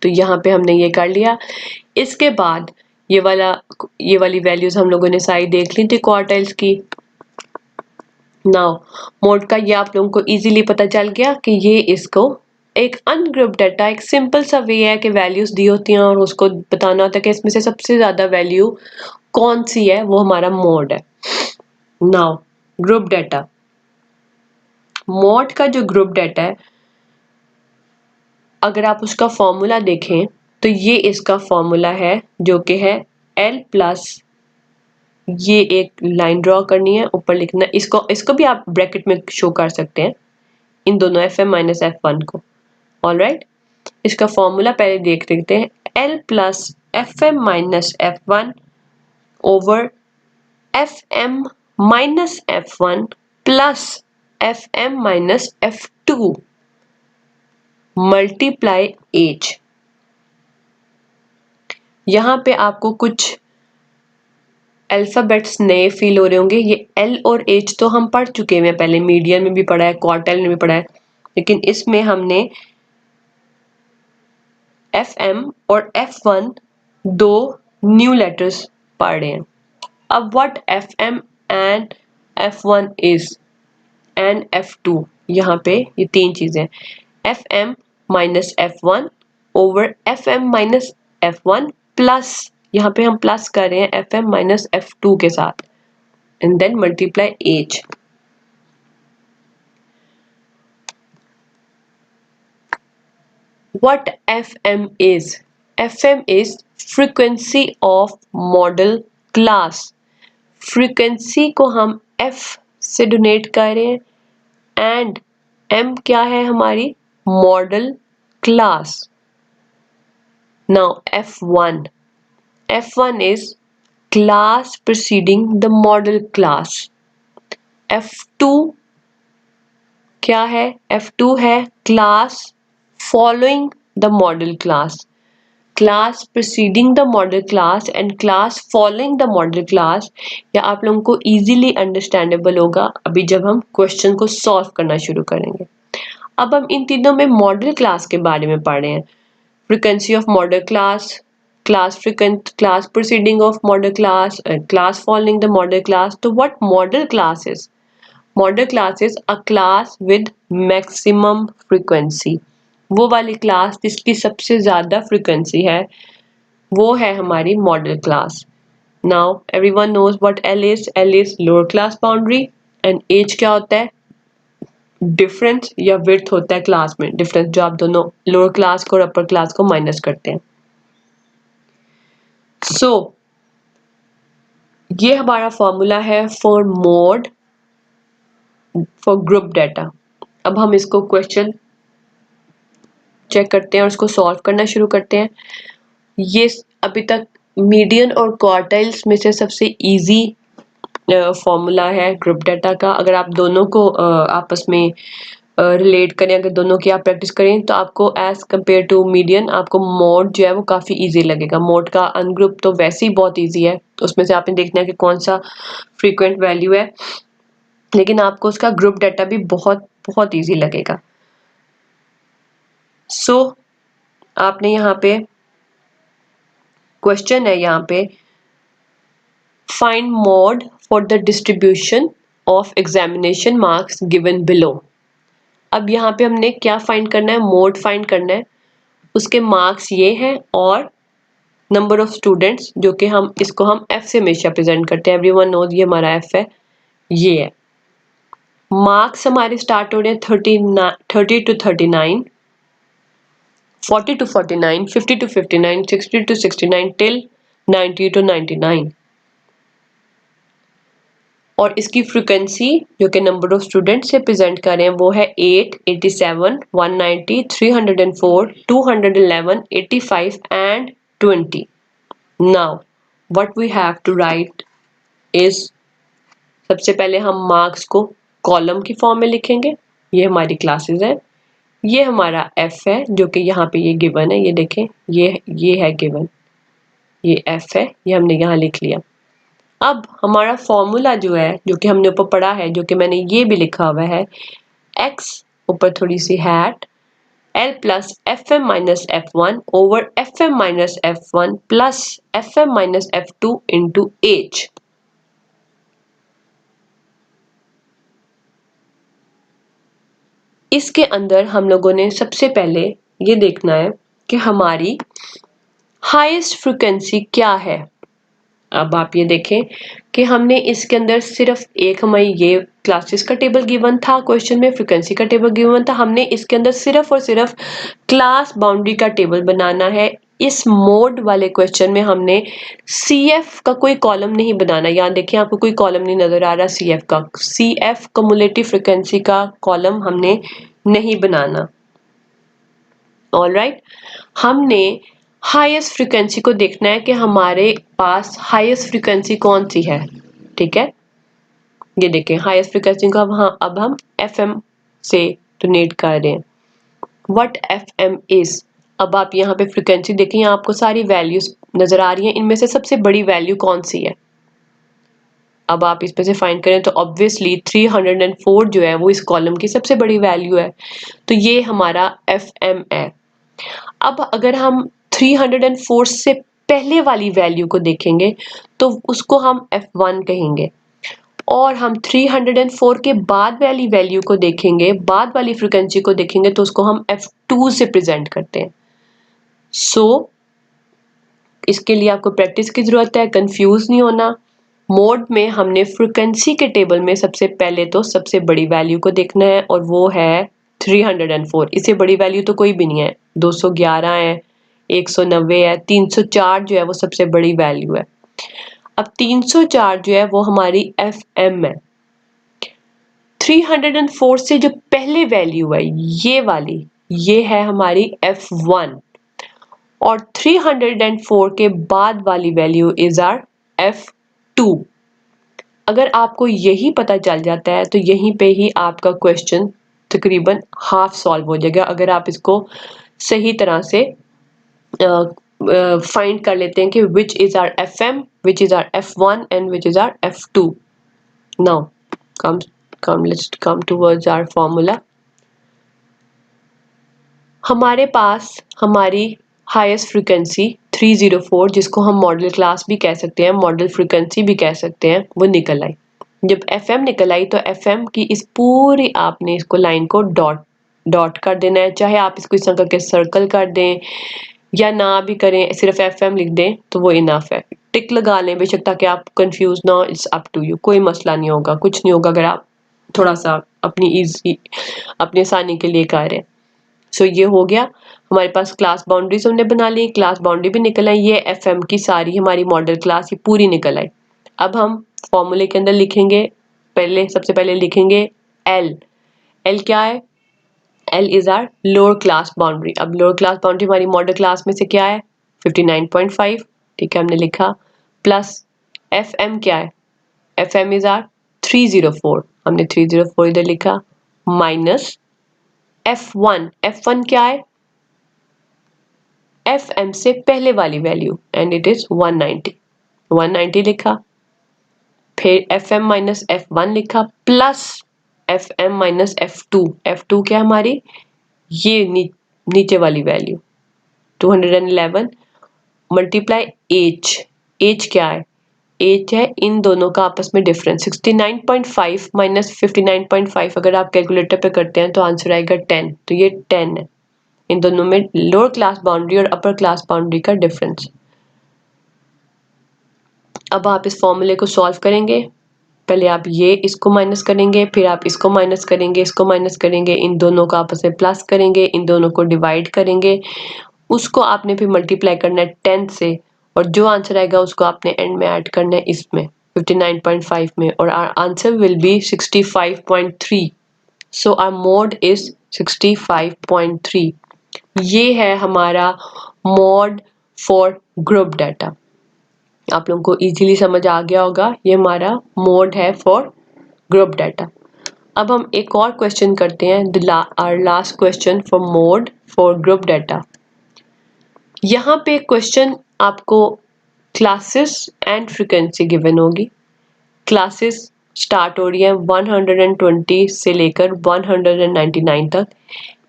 तो यहाँ पे हमने ये कर लिया। इसके बाद ये वाली वैल्यूज हम लोगों ने सारी देख ली थी क्वार्टाइल्स की। नाउ मोड का ये आप लोगों को इजीली पता चल गया कि ये इसको एक अनग्रुप डाटा, एक सिंपल सा वे है कि वैल्यूज दी होती हैं और उसको बताना होता है कि इसमें से सबसे ज्यादा वैल्यू कौन सी है, वो हमारा मोड है। नाउ ग्रुप डाटा, मोड का जो ग्रुप डाटा है अगर आप उसका फॉर्मूला देखें तो ये इसका फॉर्मूला है जो कि है L प्लस, ये एक लाइन ड्रॉ करनी है, ऊपर लिखना, इसको भी आप ब्रैकेट में शो कर सकते हैं, इन दोनों Fm माइनस F1 को। ऑलराइट, इसका फॉर्मूला पहले देख लेते हैं। L plus Fm minus F1 over Fm minus F1 plus Fm minus F2 multiply H. यहाँ पे आपको कुछ अल्फ़ाबेट्स नए फील हो रहे होंगे। ये एल और एच तो हम पढ़ चुके हैं, पहले मीडियन में भी पढ़ा है, क्वार्टाइल में भी पढ़ा है, लेकिन इसमें हमने एफ एम और F1 दो न्यू लेटर्स पढ़ रहे हैं। अब what FM and F1 is and F2, यहाँ पे ये तीन चीजें, FM minus F1 over FM minus F1 plus, यहाँ पे हम प्लस कर रहे हैं FM माइनस F2 के साथ, and then multiply H. What FM is? FM is frequency of model class. Frequency को हम F से डोनेट कर रहे हैं, एंड M क्या है हमारी model class. Now F1, F1 is class preceding the model class. F2 क्या है, F2 है class following the modal class. Class preceding the modal class and class following the modal class, या आप लोगों को इजीली अंडरस्टैंडेबल होगा अभी जब हम क्वेश्चन को सॉल्व करना शुरू करेंगे। अब हम इन तीनों में मॉडल क्लास के बारे में पढ़ रहे हैं। Frequency of modal class, class frequent, class preceding of modal class and class following the modal class. तो what modal class is? Modal class is a class with maximum frequency. वो वाली class जिसकी सबसे ज़्यादा फ्रीक्वेंसी है वो है हमारी model class. Now everyone knows what L is. L is lower class boundary, and H क्या होता है, डिफरेंस या विड्थ होता है क्लास में, डिफरेंस जो आप दोनों लोअर क्लास को और अपर क्लास को माइनस करते हैं। सो ये हमारा फॉर्मूला है for mode for group data. अब हम इसको क्वेश्चन चेक करते हैं और उसको सॉल्व करना शुरू करते हैं। ये अभी तक मीडियन और क्वार्टाइल्स में से सबसे इजी फॉर्मूला है ग्रुप डाटा का। अगर आप दोनों को आपस में रिलेट करें, अगर दोनों की आप प्रैक्टिस करें, तो आपको एज कम्पेयर टू मीडियन आपको मोड जो है वो काफ़ी इजी लगेगा। मोड का अनग्रुप तो वैसे ही बहुत इजी है, तो उसमें से आपने देखना है कि कौन सा फ्रीक्वेंट वैल्यू है, लेकिन आपको उसका ग्रुप डाटा भी बहुत बहुत ईजी लगेगा। सो आपने यहाँ पे क्वेश्चन है, यहाँ पे find mode for the distribution of examination marks given below. अब यहाँ पे हमने क्या फाइंड करना है, मोड फाइंड करना है, उसके मार्क्स ये हैं और नंबर ऑफ स्टूडेंट्स, जो कि हम इसको हम F से हमेशा प्रेजेंट करते हैं। एवरीवन नोज ये हमारा F है, ये है। मार्क्स हमारे स्टार्ट हो रहे हैं 30 to 39, 40 to 49, 50 to 59, 60 to 69 till 90 to 99। और इसकी फ्रीक्वेंसी जो कि नंबर ऑफ स्टूडेंट से प्रेजेंट कर रहे हैं वो है 8, 87, 190, 304, 211, 85 and 20। Now what we have to write is, सबसे पहले हम मार्क्स को कॉलम की फॉर्म में लिखेंगे। ये हमारी क्लासेस है, ये हमारा F है जो कि यहाँ पे ये गिवन है, ये देखें, ये है गिवन, ये F है, ये हमने यहाँ लिख लिया। अब हमारा फॉर्मूला जो है, जो कि हमने ऊपर पढ़ा है, जो कि मैंने ये भी लिखा हुआ है, x ऊपर थोड़ी सी hat L plus FM minus F1 over FM minus F1 plus FM minus F2 into H। इसके अंदर हम लोगों ने सबसे पहले ये देखना है कि हमारी हाईएस्ट फ्रीक्वेंसी क्या है। अब आप ये देखें कि हमने इसके अंदर सिर्फ एक, हमारी ये क्लासेस का टेबल गिवन था, क्वेश्चन में फ्रीक्वेंसी का टेबल गिवन था, हमने इसके अंदर सिर्फ और सिर्फ क्लास बाउंड्री का टेबल बनाना है। इस मोड वाले क्वेश्चन में हमने CF का कोई कॉलम नहीं बनाना। यहाँ देखिए आपको कोई कॉलम नहीं नजर आ रहा CF का, CF कम्युलेटिव फ्रीक्वेंसी का कॉलम हमने नहीं बनाना। ऑलराइट, हमने हाईएस्ट फ्रीक्वेंसी को देखना है कि हमारे पास हाईएस्ट फ्रीक्वेंसी कौन सी है। ठीक है, ये देखें हाईएस्ट फ्रीक्वेंसी को अब हम FM से डोनेट कर रहे हैं। व्हाट FM इज, अब आप यहाँ पे फ्रीक्वेंसी देखें, यहाँ आपको सारी वैल्यूज नजर आ रही हैं, इनमें से सबसे बड़ी वैल्यू कौन सी है, अब आप इसमें से फाइंड करें तो ऑब्वियसली 304 जो है वो इस कॉलम की सबसे बड़ी वैल्यू है, तो ये हमारा FM है। अब अगर हम 304 से पहले वाली वैल्यू को देखेंगे तो उसको हम F1 कहेंगे, और हम 304 के बाद वाली वैल्यू को देखेंगे, बाद वाली फ्रीक्वेंसी को देखेंगे तो उसको हम F2 से प्रेजेंट करते हैं। सो इसके लिए आपको प्रैक्टिस की जरूरत है, कंफ्यूज नहीं होना। मोड में हमने फ्रीक्वेंसी के टेबल में सबसे पहले तो सबसे बड़ी वैल्यू को देखना है और वो है 304। इससे बड़ी वैल्यू तो कोई भी नहीं है, 211 है, 190 है, 304 जो है वो सबसे बड़ी वैल्यू है। अब 304 जो है वो हमारी FM है। 304 से जो पहले वैल्यू है ये वाली, ये है हमारी F1, और 304 के बाद वाली वैल्यू इज आर F2। अगर आपको यही पता चल जाता है तो यहीं पे ही आपका क्वेश्चन तकरीबन हाफ सॉल्व हो जाएगा, अगर आप इसको सही तरह से फाइंड कर लेते हैं कि which is our FM, which is our F1 and which is our F2। Now let's come towards our formula। हमारे पास हमारी हाईएस्ट फ्रीक्वेंसी 304, जिसको हम मॉडल क्लास भी कह सकते हैं, मॉडल फ्रीक्वेंसी भी कह सकते हैं, वो निकल आई। जब FM निकल आई तो FM की इस पूरी आपने इसको लाइन को डॉट कर देना है, चाहे आप इसको इस तरह करके सर्कल कर दें या ना भी करें, सिर्फ FM लिख दें तो वो इनफ है। टिक लगा लें बेशक ताकि आप कंफ्यूज ना हो, इट्स अप टू यू, कोई मसला नहीं होगा, कुछ नहीं होगा अगर आप थोड़ा सा अपनी आसानी के लिए कर रहे हैं। सो ये हो गया हमारे पास, क्लास बाउंड्रीज हमने बना ली, क्लास बाउंड्री भी निकल आई, ये FM की सारी हमारी मॉडल क्लास ये पूरी निकल आई। अब हम फॉर्मूले के अंदर लिखेंगे, सबसे पहले लिखेंगे L क्या है, L is our lower class boundary. अब लोअर क्लास बाउंड्री हमारी मॉडल क्लास में से क्या है 59.5, ठीक है हमने लिखा, प्लस FM क्या है, FM इज आर 304, हमने 304 इधर लिखा, माइनस F1 क्या है, FM से पहले वाली वैल्यू एंड इट इज 190 लिखा, फिर FM माइनस F1 लिखा, प्लस FM माइनस F2 क्या हमारी ये नीचे वाली वैल्यू 211 मल्टीप्लाई H क्या है, H है इन दोनों का आपस में डिफरेंस 69.5 माइनस 59.5, अगर आप कैलकुलेटर पे करते हैं तो आंसर आएगा 10, तो ये 10 है, इन दोनों में लोअर क्लास बाउंड्री और अपर क्लास बाउंड्री का डिफरेंस। अब आप इस फॉर्मूले को सॉल्व करेंगे, पहले आप ये इसको माइनस करेंगे, फिर आप इसको माइनस करेंगे, इसको माइनस करेंगे, इन दोनों को आपस में प्लस करेंगे, इन दोनों को डिवाइड करेंगे, उसको आपने फिर मल्टीप्लाई करना है 10 से, और जो आंसर आएगा उसको आपने एंड में ऐड करना है इसमें 59.5 में, और our answer will be 65.3। So our mode is 65.3। ये है हमारा मोड फॉर ग्रुप डाटा। आप लोगों को इजीली समझ आ गया होगा, ये हमारा मोड है फॉर ग्रुप डाटा। अब हम एक और क्वेश्चन करते हैं, our last question for mode for group data. यहाँ पे क्वेश्चन आपको क्लासेस एंड फ्रीक्वेंसी गिवन होगी। क्लासेस स्टार्ट हो रही है 120 से लेकर 199 तक,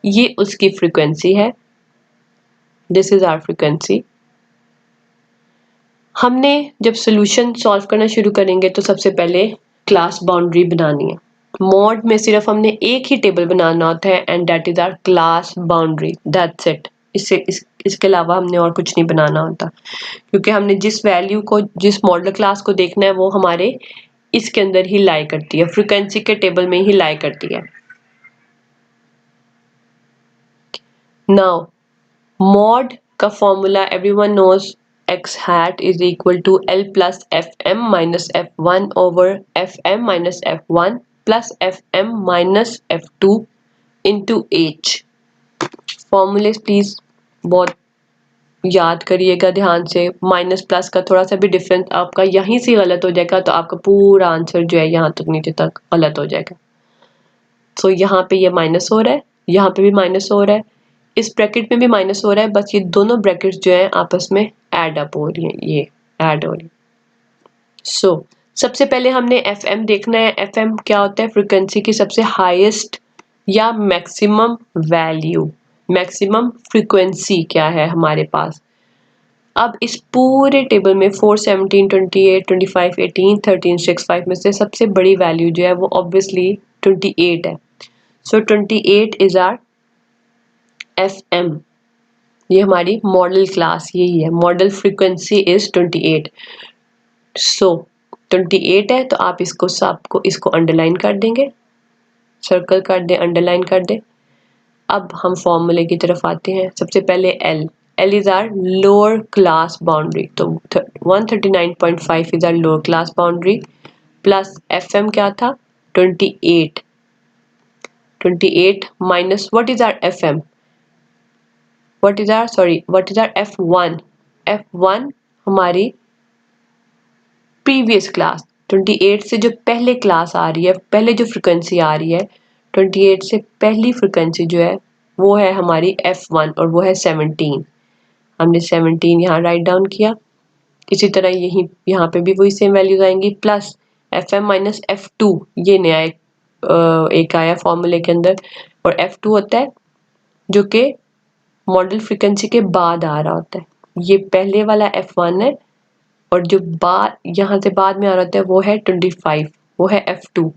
ये उसकी फ्रीक्वेंसी है, दिस इज आवर फ्रीक्वेंसी। हमने जब सोल्यूशन सॉल्व करना शुरू करेंगे तो सबसे पहले क्लास बाउंड्री बनानी है। मॉड में सिर्फ हमने एक ही टेबल बनाना होता है and that is our class boundary, that's it. इसके अलावा हमने और कुछ नहीं बनाना होता, क्योंकि हमने जिस वैल्यू को, जिस मॉडल क्लास को देखना है वो हमारे इसके अंदर ही लाई करती है, फ्रीक्वेंसी के टेबल में ही लाई करती है। नाउ मॉड का formula everyone knows, x hat is equal to L plus FM minus F1 over FM minus F1 plus FM minus F2 into H। फॉर्मूले प्लीज बहुत याद करिएगा ध्यान से, माइनस प्लस का थोड़ा सा भी डिफरेंस आपका यहीं से गलत हो जाएगा तो आपका पूरा आंसर जो है यहाँ तक नीचे तक गलत हो जाएगा। सो यहाँ पे ये माइनस हो रहा है, यहाँ पे भी माइनस हो रहा है, इस ब्रैकेट में भी माइनस हो रहा है, बस ये दोनों ब्रैकेट्स जो हैं आपस में ऐड अप हो रही हैं, ये ऐड हो रही है। सो सबसे पहले हमने एफएम देखना है। एफएम क्या होता है? फ्रीक्वेंसी की सबसे हाईएस्ट या मैक्सिमम वैल्यू, मैक्सिमम फ्रीक्वेंसी क्या है हमारे पास। अब इस पूरे टेबल में 4, 17, 28, 25, 18, 13, 6, 5 में से सबसे बड़ी वैल्यू जो है वो ऑब्वियसली 28 है। सो 28 इज आर एफएम। ये हमारी मॉडल क्लास यही है, मॉडल फ्रीक्वेंसी इज 28। सो 28 है तो आप इसको अंडरलाइन कर देंगे, सर्कल कर दें, अंडरलाइन कर दें। अब हम फॉर्मूले की तरफ आते हैं। सबसे पहले L is our lower class boundary, तो 139.5 is our lower class boundary plus FM क्या था? 28 minus what is our FM, what is our F1 हमारी प्रीवियस क्लास। 28 से जो पहले क्लास आ रही है, पहले जो फ्रिक्वेंसी आ रही है, 28 से पहली फ्रिक्वेंसी जो है वो है हमारी F1 और वो है 17। हमने 17 यहाँ राइट डाउन किया। इसी तरह यहाँ पे भी वही सेम वैल्यूज आएंगी प्लस FM माइनस F2, ये नया एक आया फॉर्मूले के अंदर, और F2 होता है जो कि मॉडल फ्रिक्वेंसी के बाद आ रहा होता है। ये पहले वाला F1 है और जो बाद यहाँ से बाद में आ रहा होता है वो है 25, वो है F2।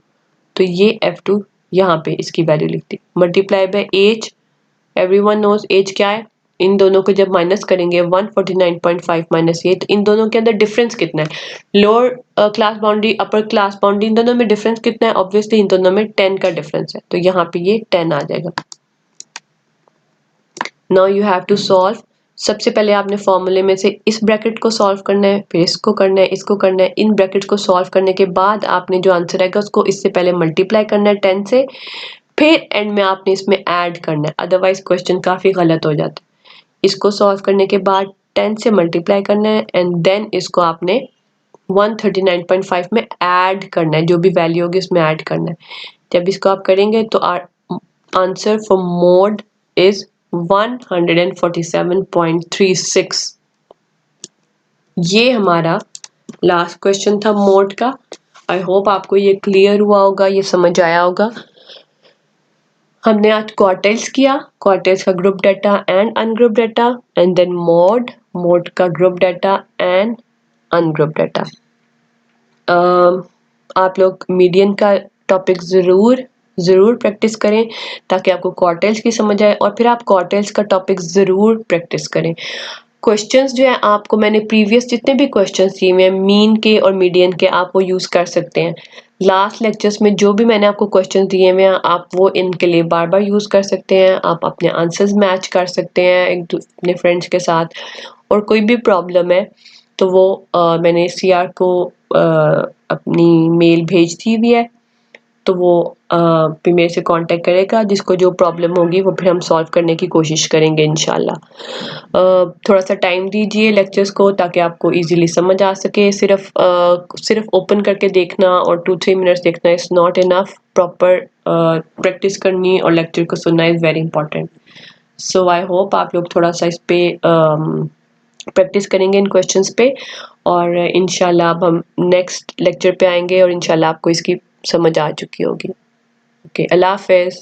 तो ये F2 यहाँ पे इसकी वैल्यू लिखती, multiply by H. Everyone knows H क्या है। इन दोनों को जब माइनस करेंगे 149.5 माइनस ये, तो इन दोनों के अंदर डिफरेंस कितना है? Lower class boundary, upper class boundary, इन दोनों में डिफरेंस कितना है? ऑब्वियसली इन दोनों में 10 का डिफरेंस है, तो यहाँ पे ये 10 आ जाएगा। Now you have to solve. सबसे पहले आपने फॉर्मूले में से इस ब्रैकेट को सॉल्व करना है, फिर इसको करना है, इसको करना है। इन ब्रैकेट को सॉल्व करने के बाद आपने जो आंसर आएगा उसको इससे पहले मल्टीप्लाई करना है 10 से, फिर एंड में आपने इसमें ऐड करना है, अदरवाइज क्वेश्चन काफ़ी गलत हो जाता है। इसको सॉल्व करने के बाद 10 से मल्टीप्लाई करना है एंड देन इसको आपने 139.5 में ऐड करना है, जो भी वैल्यू होगी उसमें ऐड करना है। जब इसको आप करेंगे तो आंसर फॉर मोड इज 147.36। ये हमारा लास्ट क्वेश्चन था मोड का। आई होप आपको ये क्लियर हुआ होगा, ये समझ आया होगा। हमने आज क्वार्टाइल्स किया, क्वार्टाइल्स का group data and ungroup data, and then mode का group data and ungroup data. आप लोग मीडियन का टॉपिक ज़रूर प्रैक्टिस करें ताकि आपको क्वार्टाइल्स की समझ आए, और फिर आप क्वार्टाइल्स का टॉपिक ज़रूर प्रैक्टिस करें। क्वेश्चंस जो है आपको मैंने प्रीवियस जितने भी क्वेश्चंस दिए हुए हैं मीन के और मीडियन के, आप वो यूज़ कर सकते हैं। लास्ट लेक्चर्स में जो भी मैंने आपको क्वेश्चंस दिए हुए हैं आप वो इनके लिए बार बार यूज़ कर सकते हैं। आप अपने आंसर्स मैच कर सकते हैं अपने फ्रेंड्स के साथ, और कोई भी प्रॉब्लम है तो वो मैंने CR को अपनी मेल भेज दी हुई है, तो वो फिर मेरे से कांटेक्ट करेगा। जिसको जो प्रॉब्लम होगी वो फिर हम सॉल्व करने की कोशिश करेंगे इंशाल्लाह। थोड़ा सा टाइम दीजिए लेक्चर्स को ताकि आपको इजीली समझ आ सके। सिर्फ ओपन करके देखना और 2-3 मिनट्स देखना is not enough. Proper practice करनी और लेक्चर को सुनना is very important. So I hope आप लोग थोड़ा सा इस पे प्रैक्टिस करेंगे इन क्वेश्चंस पे, और इंशाल्लाह अब हम नेक्स्ट लेक्चर पे आएंगे और इंशाल्लाह आपको इसकी समझ आ चुकी होगी। ओके, अल्लाह हाफ़िज़।